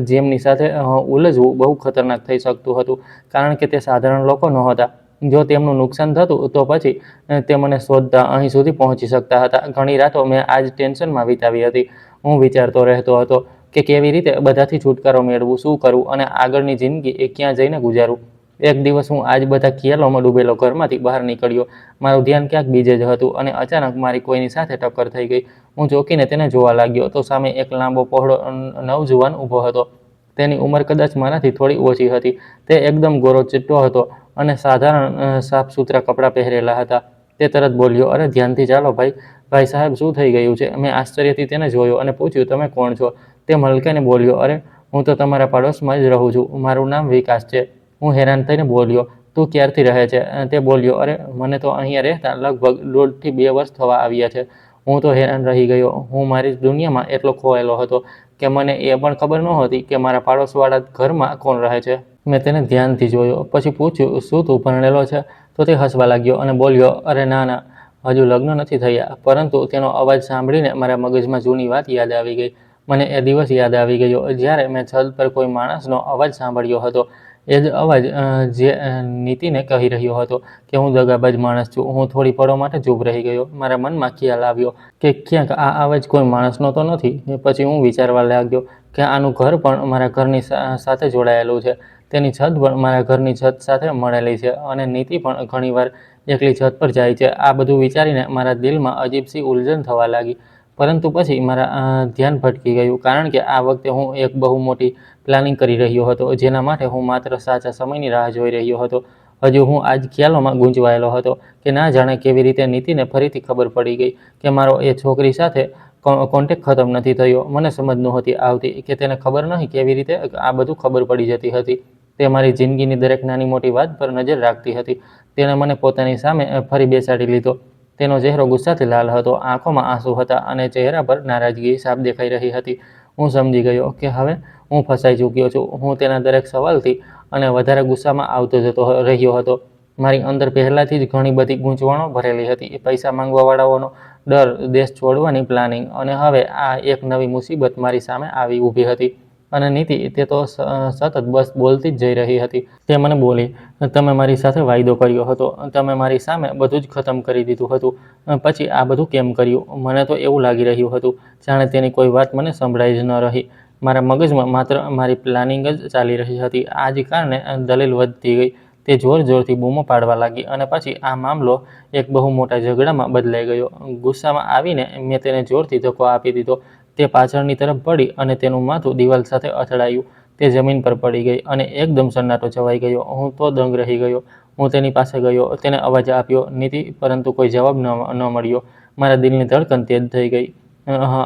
જેમની સાથે ઉલઝવું બહુ ખતરનાક થઈ શકતું હતું, કારણ કે તે સાધારણ લોકો નહોતા. જો તેમનું નુકસાન થતું તો પછી તે મને શોધતા અહીં સુધી પહોંચી શકતા હતા. ઘણી રાતો મેં આ જ ટેન્શનમાં વિતાવી હતી. હું વિચારતો રહેતો હતો કે કેવી રીતે બધાથી છુટકારો મેળવું, શું કરવું અને આગળની જિંદગી એ ક્યાં જઈને ગુજારવું. એક દિવસ હું આજ બધા ખ્યાલોમાં ડૂબેલો ઘરમાંથી બહાર નીકળ્યો. મારું ધ્યાન ક્યાંક બીજે જ હતું અને અચાનક મારી કોઈની સાથે ટક્કર થઈ ગઈ. હું ચોંકીને તેને જોવા લાગ્યો તો સામે એક લાંબો પહોળો નવજુવાન ઊભો હતો. તેની ઉંમર કદાચ મારાથી થોડી ઓછી હતી. તે એકદમ ગોરો ચિટ્ટો હતો અને સાધારણ સાફ સુથરા કપડાં પહેરેલા હતા. તે તરત બોલ્યો, "અરે ધ્યાનથી ચાલો ભાઈ." "ભાઈ સાહેબ, શું થઈ ગયું છે?" મેં આશ્ચર્યથી તેને જોયો અને પૂછ્યું, "તમે કોણ છો?" તે મલકાઈને બોલ્યો, "અરે હું તો તમારા પાડોશમાં જ રહું છું. મારું નામ વિકાસ છે." હું હેરાન થઈને બોલ્યો, "તું ક્યારથી રહે છે?" તે બોલ્યો, "અરે મને તો અહીંયા રહેતા લગભગ 1.5 થી 2 વર્ષ થવા આવ્યા છે." હું તો હેરાન રહી ગયો. હું મારી દુનિયામાં એટલો ખોવાયેલો હતો કે મને એ પણ ખબર નહોતી કે મારા પાડોશવાળા ઘરમાં કોણ રહે છે. મેં તેને ધ્યાનથી જોયો. પછી પૂછ્યું, "શું તું ભણેલો છે?" તો તે હસવા લાગ્યો અને બોલ્યો, "અરે ના ના, હજુ લગ્ન નથી થયા." પરંતુ તેનો અવાજ સાંભળીને મારા મગજમાં જૂની વાત યાદ આવી ગઈ. મને એ દિવસ યાદ આવી ગયો જ્યારે મેં છત પર કોઈ માણસનો અવાજ સાંભળ્યો હતો. એ જ અવાજ જે નીતિને કહી રહ્યો હતો કે હું દગાબાજ માણસ છું. હું થોડી પળો માટે ચૂપ રહી ગયો. મારા મનમાં ખ્યાલ આવ્યો કે ક્યાંક આ અવાજ કોઈ માણસનો તો નથી. પછી હું વિચારવા લાગ્યો કે આનું ઘર પણ મારા ઘરની સાથે જોડાયેલું છે. તેની છત પણ મારા ઘરની છત સાથે મળેલી છે અને નીતિ પણ ઘણીવાર એકલી છત પર જાય છે. આ બધું વિચારીને મારા દિલમાં અજીબસી ઉલઝન થવા લાગી. પરંતુ પછી મારા ધ્યાન ભટકી ગયું કારણ કે આ વખતે હું એક બહુ મોટી પ્લાનિંગ કરી રહ્યો હતો જેના માટે હું માત્ર સાચા સમયની રાહ જોઈ રહ્યો હતો. હજુ હું આ જ ખ્યાલોમાં ગૂંચવાયેલો હતો કે ના જાણે કેવી રીતે નીતિને ફરીથી ખબર પડી ગઈ કે મારો એ છોકરી સાથે કોન્ટેક્ટ ખતમ નથી થયો. મને સમજ નહોતી આવતી કે તેને ખબર નહીં કેવી રીતે આ બધું ખબર પડી જતી હતી. તે મારી જિંદગીની દરેક નાની મોટી વાત પર નજર રાખતી હતી. તેણે મને પોતાની સામે ફરી બેસાડી લીધો. તેનો ચહેરો ગુસ્સાથી લાલ હતો, આંખોમાં આંસુ હતા અને ચહેરા પર નારાજગી સાફ દેખાઈ રહી હતી. હું સમજી ગયો કે હવે હું ફસાઈ ચૂક્યો છું. હું તેના દરેક સવાલથી અને વધારે ગુસ્સામાં આવતો જતો રહ્યો હતો. મારી અંદર પહેલાથી જ ઘણી બધી ગૂંચવણો ભરેલી હતી. પૈસા માંગવાવાળાઓનો ડર, દેશ છોડવાની પ્લાનિંગ અને હવે આ એક નવી મુસીબત મારી સામે આવી ઊભી હતી. અને નીતિ, તે તો સતત બસ બોલતી જ જઈ રહી હતી. તે મને બોલી, "તમે મારી સાથે વાયદો કર્યો હતો. તમે મારી સામે બધું જ ખતમ કરી દીધું હતું. પછી આ બધું કેમ કર્યું?" મને તો એવું લાગી રહ્યું હતું જાણે તેની કોઈ વાત મને સંભળાઈ જ ન રહી. મારા મગજમાં માત્ર મારી પ્લાનિંગ જ ચાલી રહી હતી. આ જ કારણે દલીલ વધતી ગઈ. તે જોર-જોરથી બૂમો પાડવા લાગી અને પછી આ મામલો એક બહુ મોટા ઝઘડામાં બદલાઈ ગયો. ગુસ્સામાં આવીને મેં તેને જોરથી ધક્કો આપી દીધો. તે પાછળની તરફ પડી અને તેનું માથું દિવાલ સાથે અથડાયું. તે જમીન પર પડી ગઈ અને એકદમ સન્નાટો છવાઈ ગયો. હું તો દંગ રહી ગયો. હું તેની પાસે ગયો, તેને અવાજ આપ્યો, "નીતિ," પરંતુ કોઈ જવાબ ન મળ્યો. મારા દિલની ધડકન તેજ થઈ ગઈ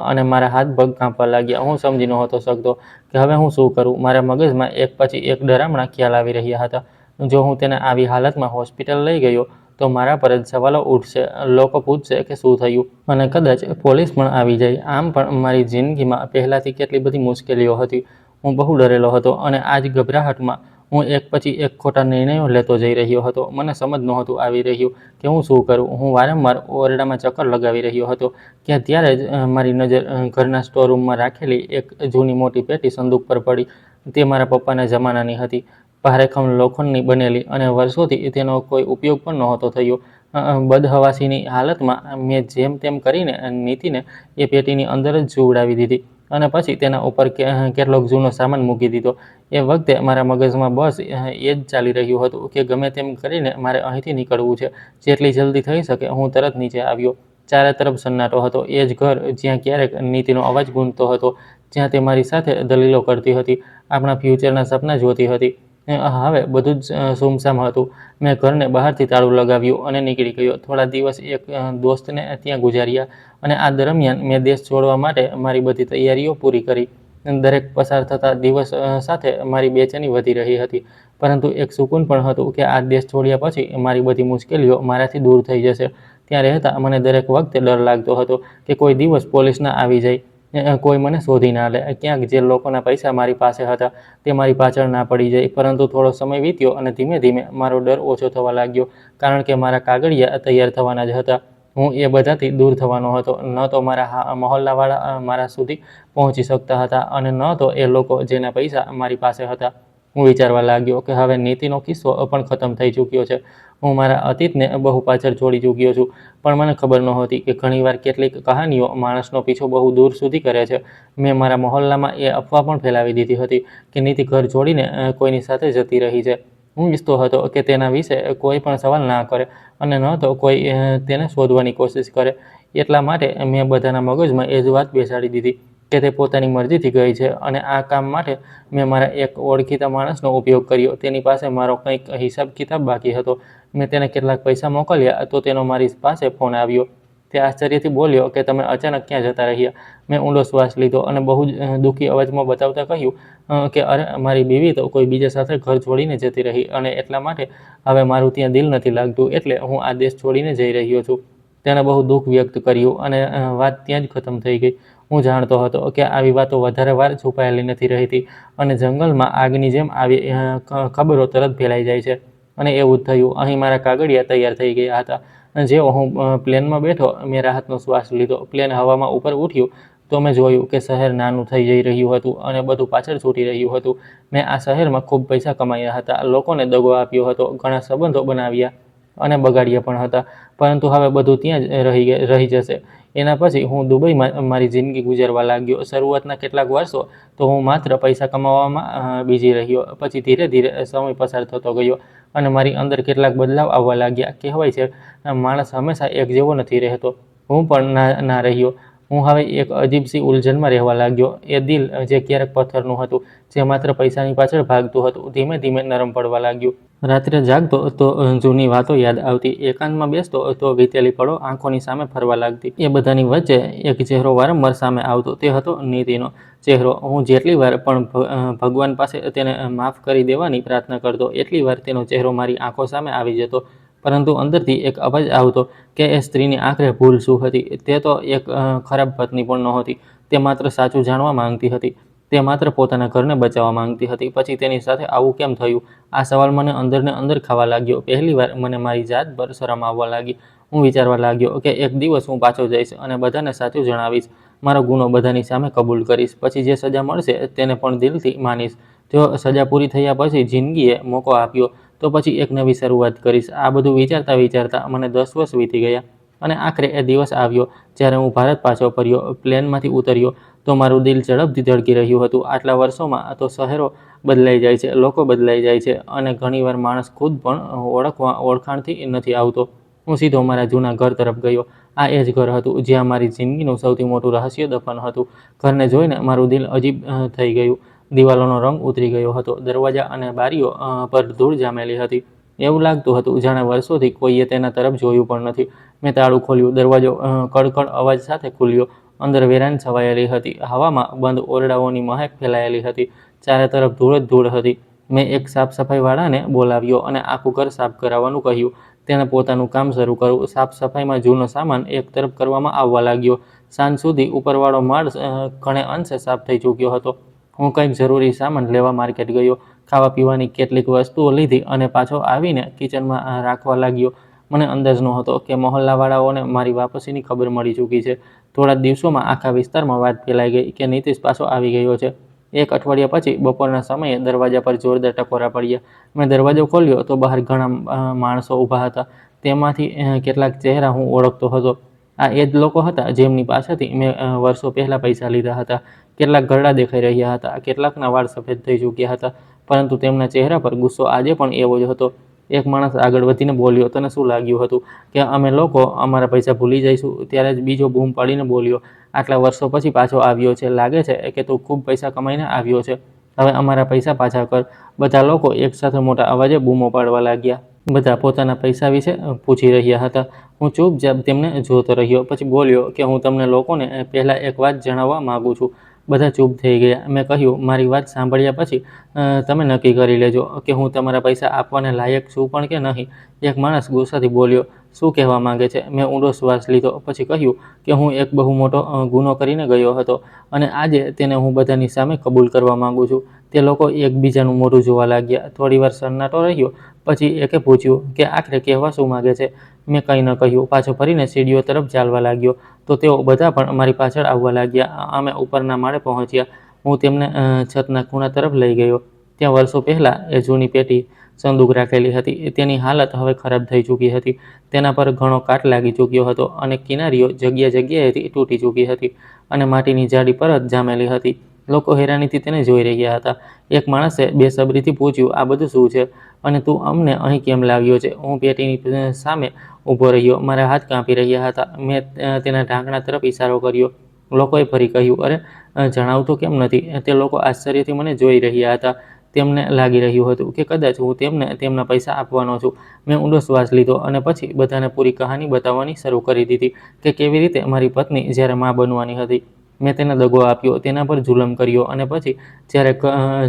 અને મારા હાથ પગ કાંપવા લાગ્યા. હું સમજી નહોતો શકતો કે હવે હું શું કરું. મારા મગજમાં એક પછી એક ડરામણા ખ્યાલ આવી રહ્યા હતા. જો હું તેને આવી હાલતમાં હોસ્પિટલ લઈ ગયો તો મારા પર જ સવાલો ઉઠશે. લોકો પૂછશે કે શું થયું અને કદાચ પોલીસ પણ આવી જાય. આમ પણ મારી જિંદગીમાં પહેલાથી કેટલી બધી મુશ્કેલીઓ હતી. હું બહુ ડરેલો હતો અને આ જ ગભરાહટમાં હું એક પછી એક ખોટા નિર્ણયો લેતો જઈ રહ્યો હતો. મને સમજ નહોતું આવી રહ્યું કે હું શું કરું. હું વારંવાર ઓરડામાં ચક્કર લગાવી રહ્યો હતો કે ત્યારે જ મારી નજર ઘરના સ્ટોર રૂમમાં રાખેલી એક જૂની મોટી પેટી સંદૂક પર પડી. તે મારા પપ્પાના જમાનાની હતી, ભારેખમ લોખંડની બનેલી અને વર્ષોથી તેનો કોઈ ઉપયોગ પણ નહોતો થયો. બદહવાસીની હાલતમાં મેં જેમ તેમ કરીને નીતિને એ પેટીની અંદર જ સુવડાવી દીધી અને પછી તેના ઉપર કેટલોક જૂનો સામાન મૂકી દીધો. એ વખતે મારા મગજમાં બસ એ જ ચાલી રહ્યું હતું કે ગમે તેમ કરીને મારે અહીંથી નીકળવું છે. જેટલી જલ્દી થઈ શકે. હું તરત નીચે આવ્યો. ચારે તરફ સન્નાટો હતો. એ જ ઘર જ્યાં ક્યારેક નીતિનો અવાજ ગૂંજતો હતો, જ્યાં તે મારી સાથે દલીલો કરતી હતી, આપણા ફ્યુચરના સપના જોતી હતી. હવે બધું જ સૂમસામ હતું. મેં ઘરને બહારથી તાળું લગાવ્યું અને નીકળી ગયો. થોડા દિવસ એક દોસ્તને ત્યાં ગુજાર્યા અને આ દરમિયાન મેં દેશ છોડવા માટે મારી બધી તૈયારીઓ પૂરી કરી. દરેક પસાર થતા દિવસ સાથે મારી બેચેની વધી રહી હતી. પરંતુ એક સુકૂન પણ હતું કે આ દેશ છોડ્યા પછી મારી બધી મુશ્કેલીઓ મારાથી દૂર થઈ જશે. ત્યાં રહેતા મને દરેક વખતે ડર લાગતો હતો કે કોઈ દિવસ પોલીસ ના આવી જાય, કોઈ મને શોધી ના લે, ક્યાંક જે લોકોના પૈસા મારી પાસે હતા તે મારી પાછળ ના પડી જાય. પરંતુ થોડો સમય વીત્યો અને ધીમે ધીમે મારો ડર ઓછો થવા લાગ્યો કારણ કે મારા કાગળિયા તૈયાર થવાના જ હતા. હું એ બધાથી દૂર થવાનો હતો. ન તો મારા મહોલ્લાવાળા મારા સુધી પહોંચી શકતા હતા અને ન તો એ લોકો જેના પૈસા મારી પાસે હતા. હું વિચારવા લાગ્યો કે હવે નીતિનો કિસ્સો પણ ખતમ થઈ ચૂક્યો છે. હું મારા અતીતને બહુ પાછળ છોડી ચૂક્યો છું. પણ મને ખબર નહોતી કે ઘણીવાર કેટલીક કહાનીઓ માણસનો પીછો બહુ દૂર સુધી કરે છે. મેં મારા મહોલ્લામાં એ અફવા પણ ફેલાવી દીધી હતી કે નીતિ ઘર છોડીને કોઈની સાથે જતી રહી છે. હું ઈચ્છતો હતો કે તેના વિશે કોઈ પણ સવાલ ના કરે અને ન તો કોઈ તેને શોધવાની કોશિશ કરે. એટલા માટે મેં બધાના મગજમાં એ જ વાત બેસાડી દીધી કે તે પોતાની મરજીથી ગઈ છે અને આ કામ માટે મેં મારા એક ઓળખીતા માણસનો ઉપયોગ કર્યો. તેની પાસે મારો કંઈક હિસાબ કિતાબ બાકી હતો. મેં તેને કેટલાક પૈસા મોકલ્યા તો તેનો મારી પાસે ફોન આવ્યો. તે આશ્ચર્યથી બોલ્યો કે તમે અચાનક ક્યાં જતા રહ્યા? મેં ઊંડો શ્વાસ લીધો અને બહુ જ દુઃખી અવાજમાં બતાવતા કહ્યું કે અરે મારી બીવી તો કોઈ બીજા સાથે ઘર છોડીને જતી રહી અને એટલા માટે હવે મારું ત્યાં દિલ નથી લાગતું એટલે હું આ દેશ છોડીને જઈ રહ્યો છું. તેણે બહુ દુઃખ વ્યક્ત કર્યું અને વાત ત્યાં જ ખતમ થઈ ગઈ. હું જાણતો હતો કે આવી વાતો વધારે વાર છુપાયેલી નથી રહેતી અને જંગલમાં આગની જેમ આવી ખબરો તરત ફેલાઈ જાય છે. અને એવું જ થયું. અહીં મારા કાગળિયા તૈયાર થઈ ગયા હતા. જેવો હું પ્લેનમાં બેઠો મેં રાહતનો શ્વાસ લીધો. પ્લેન હવામાં ઉપર ઉઠ્યું તો મેં જોયું કે શહેર નાનું થઈ જઈ રહ્યું હતું અને બધું પાછળ છૂટી રહ્યું હતું. મેં આ શહેરમાં ખૂબ પૈસા કમાયા હતા, લોકોને દગો આપ્યો હતો, ઘણા સંબંધો બનાવ્યા અને બગાડ્યા પણ હતા. પરંતુ હવે બધું ત્યાં જ રહી જશે. એના પછી હું દુબઈમાં મારી જિંદગી ગુજારવા લાગ્યો. શરૂઆતના કેટલાક વર્ષો તો હું માત્ર પૈસા કમાવામાં બીજી રહ્યો. પછી ધીરે ધીરે સમય પસાર થતો ગયો અને મારી અંદર કેટલાક બદલાવ આવવા લાગ્યા. કહેવાય છે માણસ હંમેશા એક જેવો નથી રહેતો. હું પણ ના રહ્યો. હું હવે એક અજીબ સી ઉલઝનમાં રહેવા લાગ્યો. એ દિલ જે ક્યારેક પથ્થરનું હતું, જે માત્ર પૈસાની પાછળ ભાગતું હતું, ધીમે ધીમે નરમ પડવા લાગ્યું. રાત્રે જાગતો તો જૂની વાતો યાદ આવતી. એકાંતમાં બેસતો તો વીતેલી પળો આંખોની સામે ફરવા લાગતી. એ બધાની વચ્ચે એક ચહેરો વારંવાર સામે આવતો. તે હતો નીતિનો ચહેરો. હું જેટલી વાર પણ ભગવાન પાસે તેને માફ કરી દેવાની પ્રાર્થના કરતો એટલી વાર તેનો ચહેરો મારી આંખો સામે આવી જતો. પરંતુ અંદરથી એક અવાજ આવતો કે એ સ્ત્રીની આખરે ભૂલ શું હતી? તે તો એક ખરાબ પત્ની પણ નહોતી. તે માત્ર સાચું જાણવા માંગતી હતી. તે માત્ર પોતાના ઘરને બચાવવા માંગતી હતી. પછી તેની સાથે આવું કેમ થયું? આ સવાલ મને અંદરને અંદર ખાવા લાગ્યો. પહેલીવાર મને મારી જાત પર શરમ આવવા લાગી. હું વિચારવા લાગ્યો કે એક દિવસ હું પાછો જઈશ અને બધાને સાચું જણાવીશ. મારો ગુનો બધાની સામે કબૂલ કરીશ. પછી જે સજા મળશે તેને પણ દિલથી માનીશ. જો સજા પૂરી થયા પછી જિંદગીએ મોકો આપ્યો તો પછી એક નવી શરૂઆત કરીશ. આ બધું વિચારતા વિચારતા મને 10 વર્ષ વીતી ગયા અને આખરે એ દિવસ આવ્યો જ્યારે હું ભારત પાછો ફર્યો. પ્લેનમાંથી ઉતર્યો તો મારું દિલ ઝડપથી ધડકી રહ્યું હતું. આટલા વર્ષોમાં તો શહેરો બદલાઈ જાય છે, લોકો બદલાઈ જાય છે અને ઘણીવાર માણસ ખુદ પણ ઓળખાણથી નથી આવતો. હું સીધો મારા જૂના ઘર તરફ ગયો. આ એ જ ઘર હતું જ્યાં મારી જિંદગીનું સૌથી મોટું રહસ્ય દફન હતું. ઘરને જોઈને મારું દિલ અજીબ થઈ ગયું. દિવાલોનો રંગ ઉતરી ગયો હતો. દરવાજા અને બારીઓ પર ધૂળ જામેલી હતી. એવું લાગતું હતું જાણે વર્ષોથી કોઈએ તેના તરફ જોયું પણ નથી. મેં તાળું ખોલ્યું. દરવાજો કડકડ અવાજ સાથે ખુલ્યો. અંદર વેરાન છવાયેલી હતી. હવામાં બંધ ઓરડાઓની મહેક ફેલાયેલી હતી. ચારે તરફ ધૂળ જ ધૂળ હતી. મેં એક સાફ સફાઈવાળાને બોલાવ્યો અને આખું ઘર સાફ કરાવવાનું કહ્યું. તેણે પોતાનું કામ શરૂ કર્યું. સાફ સફાઈમાં જૂનો સામાન એક તરફ કરવામાં આવવા લાગ્યો. સાંજ સુધી ઉપરવાળો માળ ઘણે અંશે સાફ થઈ ચૂક્યો હતો. હું કંઈક જરૂરી સામાન લેવા માર્કેટ ગયો. ખાવા પીવાની કેટલીક વસ્તુઓ લીધી અને પાછો આવીને કિચનમાં રાખવા લાગ્યો. મને અંદાજ નહોતો કે મહોલ્લાવાળાઓને મારી વાપસીની ખબર મળી ચૂકી છે. થોડા દિવસોમાં આખા વિસ્તારમાં વાત ફેલાઈ ગઈ કે નીતિશ પાછો આવી ગયો છે. એક અઠવાડિયા પછી બપોરના સમયે દરવાજા પર જોરદાર ટકોરા પડ્યા. મેં દરવાજો ખોલ્યો તો બહાર ઘણા માણસો ઊભા હતા. તેમાંથી કેટલાક ચહેરા હું ઓળખતો હતો. આ એ જ લોકો હતા જેમની પાસેથી મેં વર્ષો પહેલાં પૈસા લીધા હતા. કેટલાક ઘરડા દેખાઈ રહ્યા હતા, કેટલાકના વાળ સફેદ થઈ ચૂક્યા હતા, પરંતુ તેમના ચહેરા પર ગુસ્સો આજે પણ એવો જ હતો. એક માણસ આગળ વધીને બોલ્યો, તને શું લાગ્યું હતું કે અમે લોકો અમારા પૈસા ભૂલી જઈશું? ત્યારે જ બીજો બૂમ પાડીને બોલ્યો, આટલા વર્ષો પછી પાછો આવ્યો છે. લાગે છે કે તું ખૂબ પૈસા કમાઈને આવ્યો છે. હવે અમારા પૈસા પાછા કર. બધા લોકો એકસાથે મોટા અવાજે બૂમો પાડવા લાગ્યા. બધા પોતાના પૈસા વિશે પૂછી રહ્યા હતા. હું ચૂપચાપ તેમને જોતો રહ્યો. પછી બોલ્યો કે હું તમને લોકોને પહેલાં એક વાત જણાવવા માગું છું. બધા ચૂપ થઈ ગયા. મેં કહ્યું, મારી વાત સાંભળ્યા પછી તમે નક્કી કરી લેજો કે હું તમારા પૈસા આપવાને લાયક છું પણ કે નહીં. એક માણસ ગુસ્સાથી બોલ્યો, શું કહેવા માંગે છે? મેં ઊંડો શ્વાસ લીધો. પછી કહ્યું કે હું એક બહુ મોટો ગુનો કરીને ગયો હતો અને આજે તેને હું બધાની સામે કબૂલ કરવા માંગુ છું. તે લોકો એકબીજાનું મોઢું જોવા લાગ્યા. થોડીવાર સન્નાટો રહ્યો. પછી એકે પૂછ્યું કે આખરે કહેવા શું માંગે છે? મેં કંઈ ન કહ્યું. પાછો ફરીને સીડીઓ તરફ ચાલવા લાગ્યો તો તેઓ બધા પણ મારી પાછળ આવવા લાગ્યા. અમે ઉપરના માળે પહોંચ્યા. હું તેમને છતના ખૂણા તરફ લઈ ગયો. ત્યાં વર્ષો પહેલાં એ જૂની પેટી સંદૂક રાખેલી હતી. તેની હાલત હવે ખરાબ થઈ ચૂકી હતી. તેના પર ઘણો કાટ લાગી ચૂક્યો હતો અને કિનારીઓ જગ્યાએથી તૂટી ચૂકી હતી અને માટીની જાડી પરત જામેલી હતી. લોકો હેરાનીથી તેને જોઈ રહ્યા હતા. એક માણસે બેસબરીથી પૂછ્યું, "આ બધું શું છે? અને તું અમને અહીં કેમ લાવ્યો છે?" હું પેટીની સામે ઊભો રહ્યો. મારા હાથ કાંપી રહ્યા હતા. મેં તેના ઢાંકણા તરફ ઇશારો કર્યો. લોકોએ ફરી કહ્યું, "અરે, જણાવતો કેમ નથી?" તે લોકો આશ્ચર્યથી મને જોઈ રહ્યા હતા. તેમને લાગી રહ્યું હતું કે કદાચ હું તેમને તેમના પૈસા આપવાનો છું. મેં ઊંડો શ્વાસ લીધો અને પછી બધાને પૂરી કહાની બતાવવાની શરૂ કરી દીધી કે કેવી રીતે મારી પત્ની જ્યારે મા બનવાની હતી. મેં તેને દગો આપ્યો, તેના પર જુલમ કર્યો અને પછી જ્યારે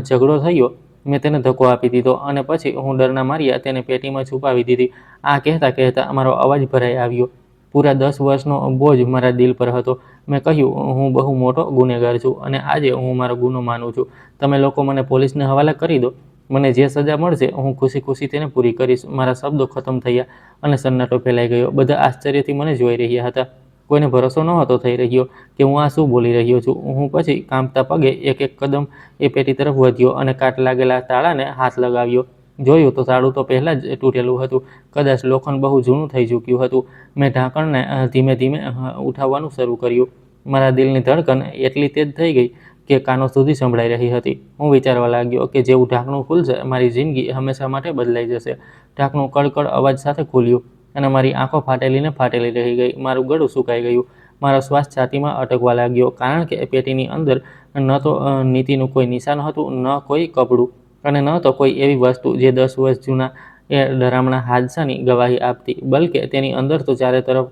ઝઘડો થયો, મેં તેને ધક્કો આપી દીધો અને પછી હું ડરના માર્યા તેને પેટીમાં છુપાવી દીધી. આ કહેતા મારો અવાજ ભરાઈ આવ્યો. પૂરા 10 વર્ષનો બોજ મારા દિલ પર હતો. મેં કહ્યું, "હું બહુ મોટો ગુનેગાર છું અને આજે હું મારો ગુનો માનું છું. તમે લોકો મને પોલીસને હવાલે કરી દો. મને જે સજા મળશે હું ખુશી તેને પૂરી કરીશ." મારા શબ્દો ખતમ થયા અને સન્નાટો ફેલાઈ ગયો. બધા આશ્ચર્યથી મને જોઈ રહ્યા હતા. કોઈને ભરોસો નહોતો થઈ રહ્યો કે હું આ શું બોલી રહ્યો છું. હું પછી કાંપતા પગે એક કદમ એ પેટી તરફ વધ્યો અને કાટ લાગેલા તાળાને હાથ લગાવ્યો. જોયું તો તાળું તો પહેલાં જ તૂટેલું હતું. કદાચ લોખંડ બહુ જૂનું થઈ ચૂક્યું હતું. મેં ઢાંકણને ધીમે ધીમે ઉઠાવવાનું શરૂ કર્યું. મારા દિલની ધડકન એટલી તેજ થઈ ગઈ કે કાનો સુધી સંભળાઈ રહી હતી. હું વિચારવા લાગ્યો કે જેવું ઢાંકણું ખુલશે મારી જિંદગી હંમેશા માટે બદલાઈ જશે. ઢાંકણું કડકડ અવાજ સાથે ખુલ્યું અને મારી આંખો ફાટેલી રહી ગઈ. મારું ગળું સુકાઈ ગયું. મારો શ્વાસ છાતીમાં અટકવા લાગ્યો કારણ કે પેટીની અંદર ન તો નીતિનું કોઈ નિશાન હતું, ન કોઈ કપડું અને ન તો કોઈ એવી વસ્તુ જે 10 વર્ષ જૂના એ ડરામણા હાદસાની ગવાહી આપતી. બલ્કે તેની અંદર તો ચારે તરફ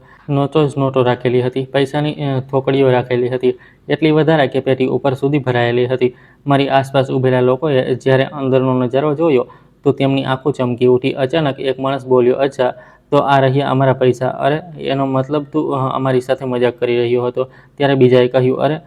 નોટો રાખેલી હતી, પૈસાની થોકડીઓ રાખેલી હતી, એટલી વધારે કે પેટી ઉપર સુધી ભરાયેલી હતી. મારી આસપાસ ઊભેલા લોકોએ જ્યારે અંદરનો નજારો જોયો તો તેમની આંખો ચમકી ઉઠી. અચાનક એક માણસ બોલ્યો, "અચ્છા, તો આ રહ્યા અમારા પૈસા. અરે, એનો મતલબ તું અમારી સાથે મજાક કરી રહ્યો હતો." ત્યારે બીજાએ કહ્યું, "અરે,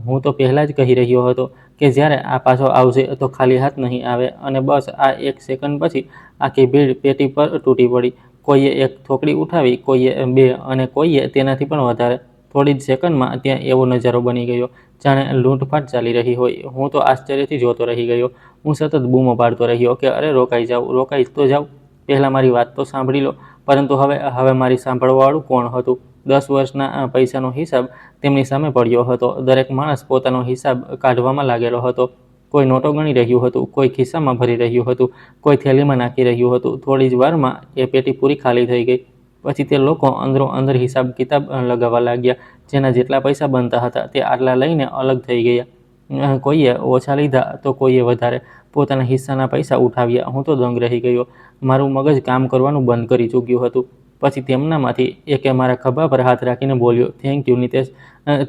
હું તો પહેલાં જ કહી રહ્યો હતો કે જ્યારે આ પાછો આવશે તો ખાલી હાથ નહીં આવે." અને બસ આ એક સેકન્ડ પછી આખી ભીડ પેટી પર તૂટી પડી. કોઈએ એક થોકડી ઉઠાવી, કોઈએ 2 અને કોઈએ તેનાથી પણ વધારે. થોડી જ સેકન્ડમાં ત્યાં એવો નજારો બની ગયો જાણે લૂંટફાટ ચાલી રહી હોય. હું તો આશ્ચર્યથી જોતો રહી ગયો. હું સતત બૂમો પાડતો રહ્યો કે અરે, રોકાઈ તો જાવ. પહેલાં મારી વાત તો સાંભળી લો. પરંતુ હવે મારી સાંભળવાવાળું કોણ હતું? 10 વર્ષના પૈસાનો હિસાબ તેમની સામે પડ્યો હતો. દરેક માણસ પોતાનો હિસાબ કાઢવામાં લાગેલો હતો. કોઈ નોટો ગણી રહ્યું હતું, કોઈ ખિસ્સામાં ભરી રહ્યું હતું, કોઈ થેલીમાં નાખી રહ્યું હતું. થોડી જ વારમાં એ પેટી પૂરી ખાલી થઈ ગઈ. પછી તે લોકો અંદરો-અંદર હિસાબ કિતાબ લગાવવા લાગ્યા. જેના જેટલા પૈસા બનતા હતા તે આટલા લઈને અલગ થઈ ગયા. કોઈએ ઓછા લીધા તો કોઈએ વધારે. પોતાના હિસ્સાના પૈસા ઉઠાવ્યા. હું તો દંગ રહી ગયો. મારું મગજ કામ કરવાનું બંધ કરી ચૂક્યું હતું. પછી તેમનામાંથી એકે મારા ખભા પર હાથ રાખીને બોલ્યો, "થેન્ક યુ નિતેશ,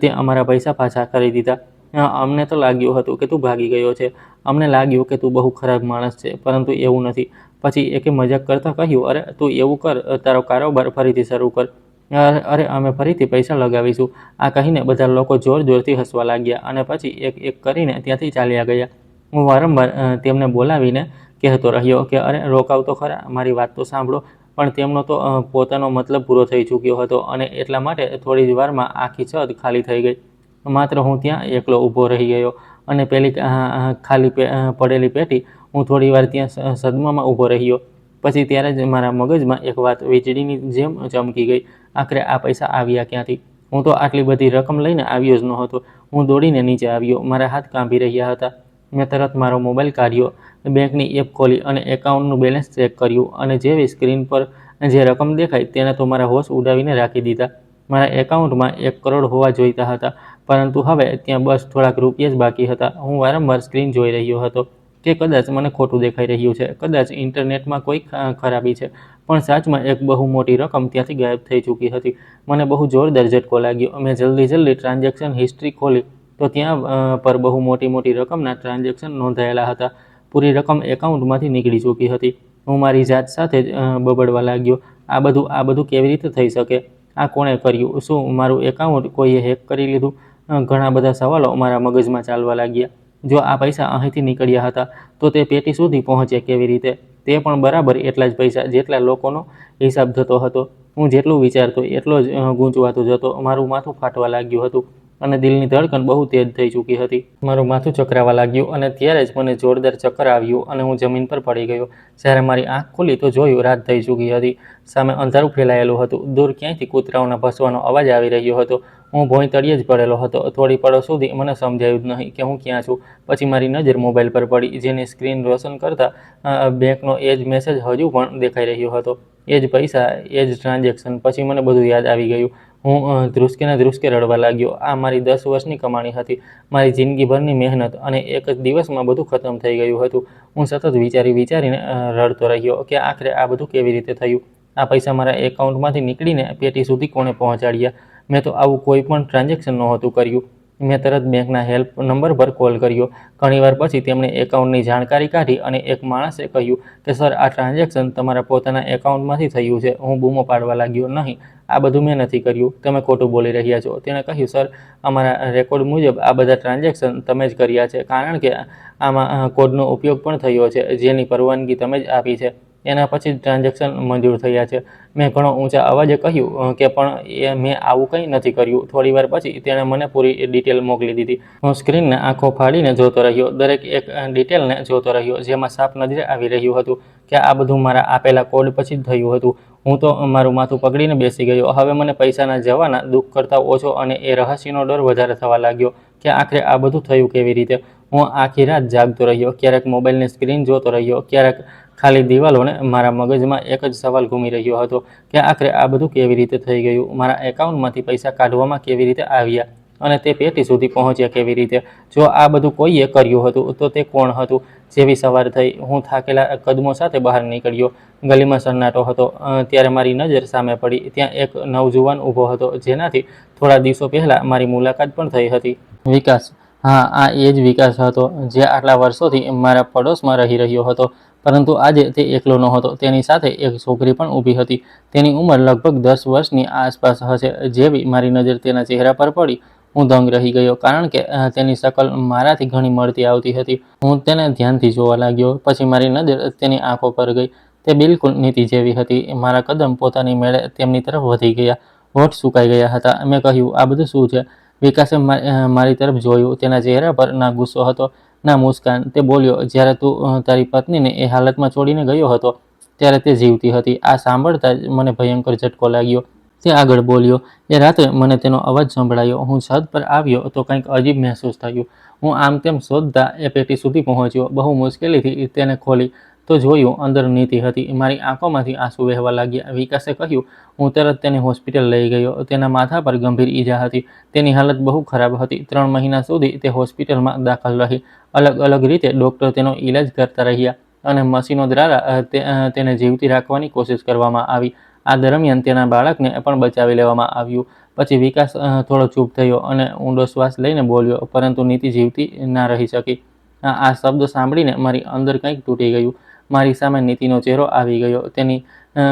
તે અમારા પૈસા પાછા કરી દીધા. અમને તો લાગ્યું હતું કે તું ભાગી ગયો છે. અમને લાગ્યું કે તું બહુ ખરાબ માણસ છે, પરંતુ એવું નથી." પછી એકે મજાક કરતાં કહ્યું, "અરે, તું એવું કર, તારો કારોબાર ફરીથી શરૂ કર. અરે, અમે ફરીથી પૈસા લગાવીશું." આ કહીને બધા લોકો જોરથી હસવા લાગ્યા અને પછી એક કરીને ત્યાંથી ચાલ્યા ગયા. હું વારંવાર તેમને બોલાવીને કહેતો રહ્યો કે અરે, રોકાવ તો ખરા, મારી વાત તો સાંભળો. પણ તેમનો તો પોતાનો મતલબ પૂરો થઈ ચૂક્યો હતો અને એટલા માટે થોડી જ વારમાં આખી છત ખાલી થઈ ગઈ. માત્ર હું ત્યાં એકલો ઊભો રહી ગયો અને પેલી ખાલી પડેલી પેટી. હું થોડીવાર ત્યાં સદમામાં ઊભો રહ્યો. પછી ત્યારે જ મારા મગજમાં એક વાત વીજળીની જેમ ચમકી ગઈ. આખરે આ પૈસા આવ્યા ક્યાંથી? હું તો આટલી બધી રકમ લઈને આવ્યો જ નહોતો. હું દોડીને નીચે આવ્યો. મારા હાથ કાંપી રહ્યા હતા. મેં તરત મારો મોબાઈલ કાઢ્યો, બેંકની એપ ખોલી અને એકાઉન્ટનું બેલેન્સ ચેક કર્યું અને જેવી સ્ક્રીન પર જે રકમ દેખાઈ તેને તો મારા હોશ ઉડાવીને રાખી દીધા. મારા એકાઉન્ટમાં 1 કરોડ હોવા જોઈતા હતા, પરંતુ હવે ત્યાં બસ થોડાક રૂપિયા જ બાકી હતા. હું વારંવાર સ્ક્રીન જોઈ રહ્યો હતો કે કદાચ મને ખોટું દેખાઈ રહ્યું છે, કદાચ ઇન્ટરનેટમાં કોઈ ખરાબી છે. પણ સાચમાં એક બહુ મોટી રકમ ત્યાંથી ગાયબ થઈ ચૂકી હતી. મને બહુ જોરદાર ઝટકો લાગ્યો. મેં જલ્દી ટ્રાન્ઝેક્શન હિસ્ટ્રી ખોલી તો ત્યાં પર બહુ મોટી રકમના ટ્રાન્ઝેક્શન નોંધાયેલા હતા. પૂરી રકમ એકાઉન્ટમાંથી નીકળી ચૂકી હતી. હું મારી જાત સાથે જ બબડવા લાગ્યો, આ બધું કેવી રીતે થઈ શકે? આ કોણે કર્યું? શું મારું એકાઉન્ટ કોઈએ હેક કરી લીધું? ઘણા બધા સવાલો મારા મગજમાં ચાલવા લાગ્યા. જો આ પૈસા અહીંથી નીકળ્યા હતા તો તે પેટી સુધી પહોંચ્યા કેવી રીતે? તે પણ બરાબર એટલા જ પૈસા જેટલા લોકોનો હિસાબ થતો હતો. હું જેટલું વિચારતો એટલો જ ગૂંચવાતો જતો. મારું માથું ફાટવા લાગ્યું હતું. અને દિલની ધડકન બહુ તેજ થઈ ચૂકી હતી. મારું માથું ચકરાવા લાગ્યું અને ત્યારે જ મને જોરદાર ચક્કર આવ્યું અને હું જમીન પર પડી ગયો. જ્યારે મારી આંખ ખુલી તો જોયું રાત થઈ ચૂકી હતી. સામે અંધારું ફેલાયેલું હતું. દૂર ક્યાંયથી કૂતરાઓના ભસવાનો અવાજ આવી રહ્યો હતો. હું ભોંય તળિયે જ પડેલો હતો. થોડી પળો સુધી મને સમજાયું જ નહીં કે હું ક્યાં છું. પછી મારી નજર મોબાઈલ પર પડી, જેની સ્ક્રીન રોશન કરતા બેંકનો એ જ મેસેજ હજુ પણ દેખાઈ રહ્યો હતો. એ જ પૈસા, એ જ ટ્રાન્ઝેક્શન. પછી મને બધું યાદ આવી ગયું. હું ધ્રુસકે ને ધ્રુસકે રડવા લાગ્યો. આ મારી 10 વર્ષની કમાણી હતી, મારી જિંદગીભરની મહેનત, અને એક જ દિવસમાં બધું ખતમ થઈ ગયું હતું. હું સતત વિચારીને રડતો રહ્યો કે આખરે આ બધું કેવી રીતે થયું. આ પૈસા મારા એકાઉન્ટમાંથી નીકળીને પેટી સુધી કોણે પહોંચાડ્યા? મેં તો આવું કોઈ પણ ટ્રાન્ઝેક્શન નહોતું કર્યું. મેં તરત બેંકના હેલ્પ નંબર પર કોલ કર્યો. ઘણીવાર પછી તેમણે એકાઉન્ટની જાણકારી કાઢી અને એક માણસે કહ્યું કે સર, આ ટ્રાન્ઝેક્શન તમારા પોતાના એકાઉન્ટમાંથી થયું છે. હું બૂમો પાડવા લાગ્યો, નહીં, આ બધું મેં નથી કર્યું, તમે ખોટું બોલી રહ્યા છો. તેણે કહ્યું, સર, અમારા રેકોર્ડ મુજબ આ બધા ટ્રાન્ઝેક્શન તમે જ કર્યા છે, કારણ કે આમાં કોડનો ઉપયોગ પણ થયો છે, જેની પરવાનગી તમે જ આપી છે. એના પછી જ ટ્રાન્ઝેક્શન મંજૂર થયા છે. મેં ઘણો ઊંચા અવાજે કહ્યું કે પણ મેં આવું કંઈ નથી કર્યું. થોડીવાર પછી તેણે મને પૂરી ડિટેલ મોકલી દીધી. હું સ્ક્રીનને આંખો ફાડીને જોતો રહ્યો, દરેક એક ડિટેલને જોતો રહ્યો, જેમાં સાફ નજરે આવી રહ્યું હતું કે આ બધું મારા આપેલા કોડ પછી જ થયું હતું. હું તો મારું માથું પકડીને બેસી ગયો. હવે મને પૈસાના જવાના દુઃખ કરતાં ઓછો અને એ રહસ્યનો ડર વધારે થવા લાગ્યો કે આખરે આ બધું થયું કેવી રીતે. હું આખી રાત જાગતો રહ્યો, ક્યારેક મોબાઈલની સ્ક્રીન જોતો રહ્યો, ક્યારેક ખાલી દિવાલોને. મારા મગજમાં એક જ સવાલ ઘૂમી રહ્યો હતો કે આખરે આ બધું કેવી રીતે થઈ ગયું. મારા એકાઉન્ટમાંથી પૈસા કાઢવામાં કેવી રીતે આવ્યા અને તે પેટી સુધી પહોંચ્યા કેવી રીતે. જો આ બધું કોઈએ કર્યું હતું તો તે કોણ હતું? જેવી સવાર થઈ, હું થાકેલા કદમો સાથે બહાર નીકળ્યો. ગલીમાં સન્નાટો હતો. ત્યારે મારી નજર સામે પડી. ત્યાં એક નવજુવાન ઊભો હતો, જેનાથી થોડા દિવસો પહેલાં મારી મુલાકાત પણ થઈ હતી. વિકાસ. હા, આ એ જ વિકાસ હતો જે આટલા વર્ષોથી મારા પડોશમાં રહી રહ્યો હતો. પરંતુ આજે તે એકલો નહોતો. તેની સાથે એક છોકરી પણ ઊભી હતી. તેની ઉંમર લગભગ 10 વર્ષની આસપાસ હશે. જેવી મારી નજર તેના ચહેરા પર પડી, હું દંગ રહી ગયો, કારણ કે તેની શકલ મારાથી ઘણી મળતી આવતી હતી. હું તેને ધ્યાનથી જોવા લાગ્યો. પછી મારી નજર તેની આંખો પર ગઈ. તે બિલકુલ નીતિ જેવી હતી. મારા કદમ પોતાની મેળે તેમની તરફ વધી ગયા. હોઠ સુકાઈ ગયા હતા. મેં કહ્યું, આ બધું શું છે? વિકાસે મારી તરફ જોયું. તેના ચહેરા પર ના ગુસ્સો હતો, ના મુસ્કાન. તે બોલ્યો, જ્યારે તું તારી પત્નીને એ હાલતમાં છોડીને ગયો હતો, ત્યારે તે જીવતી હતી. આ સાંભળતા જ મને ભયંકર ઝટકો લાગ્યો. તે આગળ બોલ્યો, એ રાત્રે મને તેનો અવાજ સંભળાયો. હું છત પર આવ્યો તો કંઈક અજીબ મહેસૂસ થયું. હું આમ તેમ શોધતા એ પેટી સુધી પહોંચ્યો. બહુ મુશ્કેલીથી તેને ખોલી તો જોયું, અંદર નીતિ હતી. મારી આંખોમાંથી આંસુ વહેવા લાગ્યા. વિકાસે કહ્યું. હું તરત તેને હોસ્પિટલ લઈ ગયો. તેના માથા પર ગંભીર ઈજા હતી. તેની હાલત બહુ ખરાબ હતી. 3 મહિના સુધી તે હોસ્પિટલમાં દાખલ રહી. અલગ અલગ રીતે ડૉક્ટર તેનો ઈલાજ કરતા રહ્યા અને મશીનો દ્વારા તેને જીવતી રાખવાની કોશિશ કરવામાં આવી. આ દરમિયાન તેના બાળકને પણ બચાવી લેવામાં આવ્યું. પછી વિકાસ થોડો ચૂપ થયો અને ઊંડો શ્વાસ લઈને બોલ્યો, પરંતુ નીતિ જીવતી ના રહી શકી. આ શબ્દ સાંભળીને મારી અંદર કંઈક તૂટી ગયું. મારી સામે નીતિનો ચહેરો આવી ગયો. તેની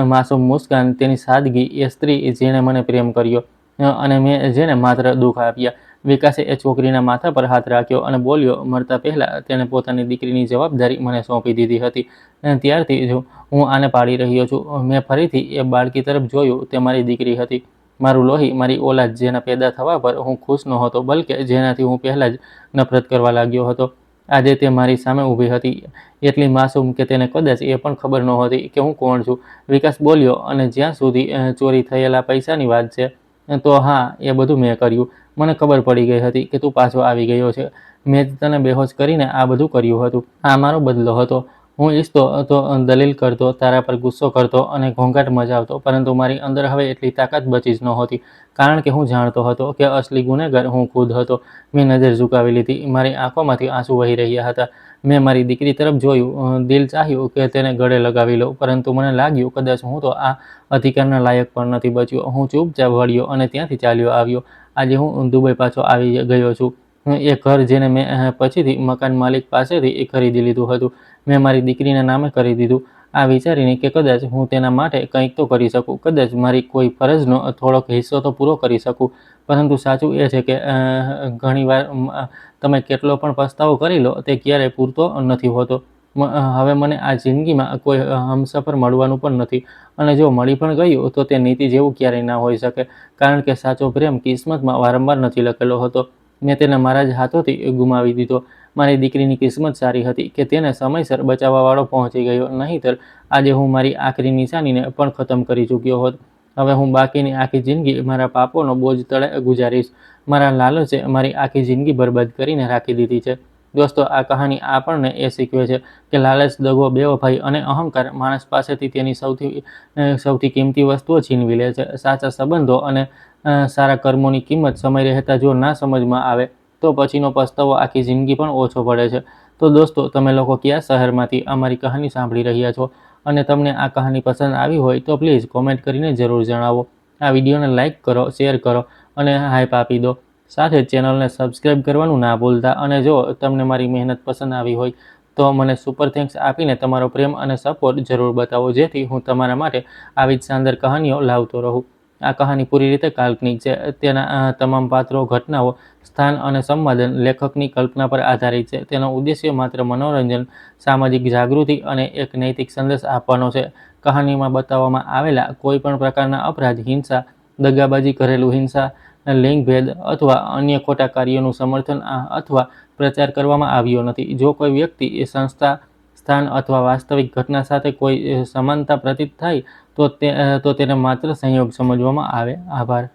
માસૂમ મુસ્કાન, તેની સાદગી, એ સ્ત્રી જેણે મને પ્રેમ કર્યો અને મેં જેને માત્ર દુઃખ આપ્યા. વિકાસે એ છોકરીના માથા પર હાથ રાખ્યો અને બોલ્યો, મરતા પહેલાં તેણે પોતાની દીકરીની જવાબદારી મને સોંપી દીધી હતી. ત્યારથી જ હું આને પાળી રહ્યો છું. મેં ફરીથી એ બાળકી તરફ જોયું. તે મારી દીકરી હતી, મારું લોહી, મારી ઓલાદ, જેના પેદા થવા પર હું ખુશ નહોતો, બલકે જેનાથી હું પહેલાં જ નફરત કરવા લાગ્યો હતો. આજે તે મારી સામે ઊભી હતી, એટલી માસૂમ કે તેને કદાચ એ પણ ખબર નહોતી કે હું કોણ છું. વિકાસ બોલ્યો, અને જ્યાં સુધી ચોરી થયેલા પૈસાની વાત છે, તો હા, એ બધું મેં કર્યું. મને ખબર પડી ગઈ હતી કે તું પાછો આવી ગયો છે. મેં જ તને બેહોશ કરીને આ બધું કર્યું હતું. આ મારો બદલો હતો. હું ઈચ્છતો તો દલીલ કરતો, તારા પર ગુસ્સો કરતો અને ઘોંઘાટ મચાવતો, પરંતુ મારી અંદર હવે એટલી તાકાત બચી જ નહોતી, કારણ કે હું જાણતો હતો કે અસલી ગુનેગાર હું ખુદ હતો. મેં નજર ઝુકાવી લીધી. મારી આંખોમાંથી આંસુ વહી રહ્યા હતા. મેં મારી દીકરી તરફ જોયું. દિલ ચાહ્યું કે તેને ગળે લગાવી લઉં, પરંતુ મને લાગ્યું કદાચ હું તો આ અધિકારના લાયક પણ નથી બચ્યો. હું ચૂપચાપ વળ્યો અને ત્યાંથી ચાલ્યો આવ્યો. આજે હું દુબઈ પાછો આવી ગયો છું. એ ઘર જેને મેં પછીથી મકાન માલિક પાસેથી ખરીદી લીધું હતું, મેં મારી દીકરીના નામે કરી દીધું. આ વિચારીને કે કદાચ હું તેના માટે કંઈક તો કરી શકું, કદાચ મારી કોઈ ફરજનો થોડોક હિસ્સો તો પૂરો કરી શકું. પરંતુ સાચું એ છે કે ઘણીવાર તમે કેટલો પણ પસ્તાવો કરી લો, તે ક્યારેય પૂરતો નથી હોતો. હવે મને આ જિંદગીમાં કોઈ હમસફર મળવાનું પણ નથી, અને જો મળી પણ ગયું તો તે નીતિ જેવું ક્યારેય ના હોઈ શકે, કારણ કે સાચો પ્રેમ કિસ્મતમાં વારંવાર નથી લખેલો હોતો. મેં તેને મારા જ હાથોથી ગુમાવી દીધો. મારી દીકરીની કિસ્મત સારી હતી કે તેને સમયસર બચાવવાવાળો પહોંચી ગયો, નહીંતર આજે હું મારી આખરી નિશાનીને પણ ખતમ કરી ચૂક્યો હોત. હવે હું બાકીની આખી જિંદગી મારા પાપોનો બોજ તળે ગુજારીશ. મારા લાલચે મારી આખી જિંદગી બરબાદ કરીને રાખી દીધી છે. દોસ્તો, આ કહાની આપણને એ શીખવે છે કે લાલચ, દગો, બેવફાઈ અને અહંકાર માણસ પાસેથી તેની સૌથી કિંમતી વસ્તુઓ છીનવી લે છે. સાચા સંબંધો અને સારા કર્મોની કિંમત સમય રહેતા જો ના સમજમાં આવે તો પછીનો પસ્તાવો આખી જિંદગી પણ ઓછો પડે છે. તો દોસ્તો, તમે લોકો કયા શહેરમાંથી અમારી કહાની સાંભળી રહ્યા છો, અને તમને આ કહાની પસંદ આવી હોય તો પ્લીઝ કોમેન્ટ કરીને જરૂર જણાવો. આ વિડીયોને લાઇક કરો, શેર કરો અને હાઈપ આપી દો. સાથે જ ચેનલને સબસ્ક્રાઈબ કરવાનું ના ભૂલતા. અને જો તમને મારી મહેનત પસંદ આવી હોય તો મને સુપર થેન્ક્સ આપીને તમારો પ્રેમ અને સપોર્ટ જરૂર બતાવો, જેથી હું તમારા માટે આવી જ શાનદાર કહાનીઓ લાવતો રહું. આ કહાની પૂરી રીતે કાલ્પનિક છે. તેના તમામ પાત્રો, ઘટનાઓ, સ્થાન અને સંવાદન લેખકની કલ્પના પર આધારિત છે. તેનો ઉદ્દેશ્ય માત્ર મનોરંજન, સામાજિક જાગૃતિ અને એક નૈતિક સંદેશ આપવાનો છે. કહાનીમાં બતાવવામાં આવેલા કોઈ પણ પ્રકારના અપરાધ, હિંસા, દગાબાજી, ઘરેલું હિંસા, લિંગભેદ અથવા અન્ય ખોટા કાર્યોનું સમર્થન અથવા પ્રચાર કરવામાં આવ્યો નથી. જો કોઈ વ્યક્તિ, સંસ્થા, સ્થાન અથવા વાસ્તવિક ઘટના સાથે કોઈ સમાનતા પ્રતીત થાય તો તેને માત્ર સંયોગ સમજવામાં આવે. આભાર.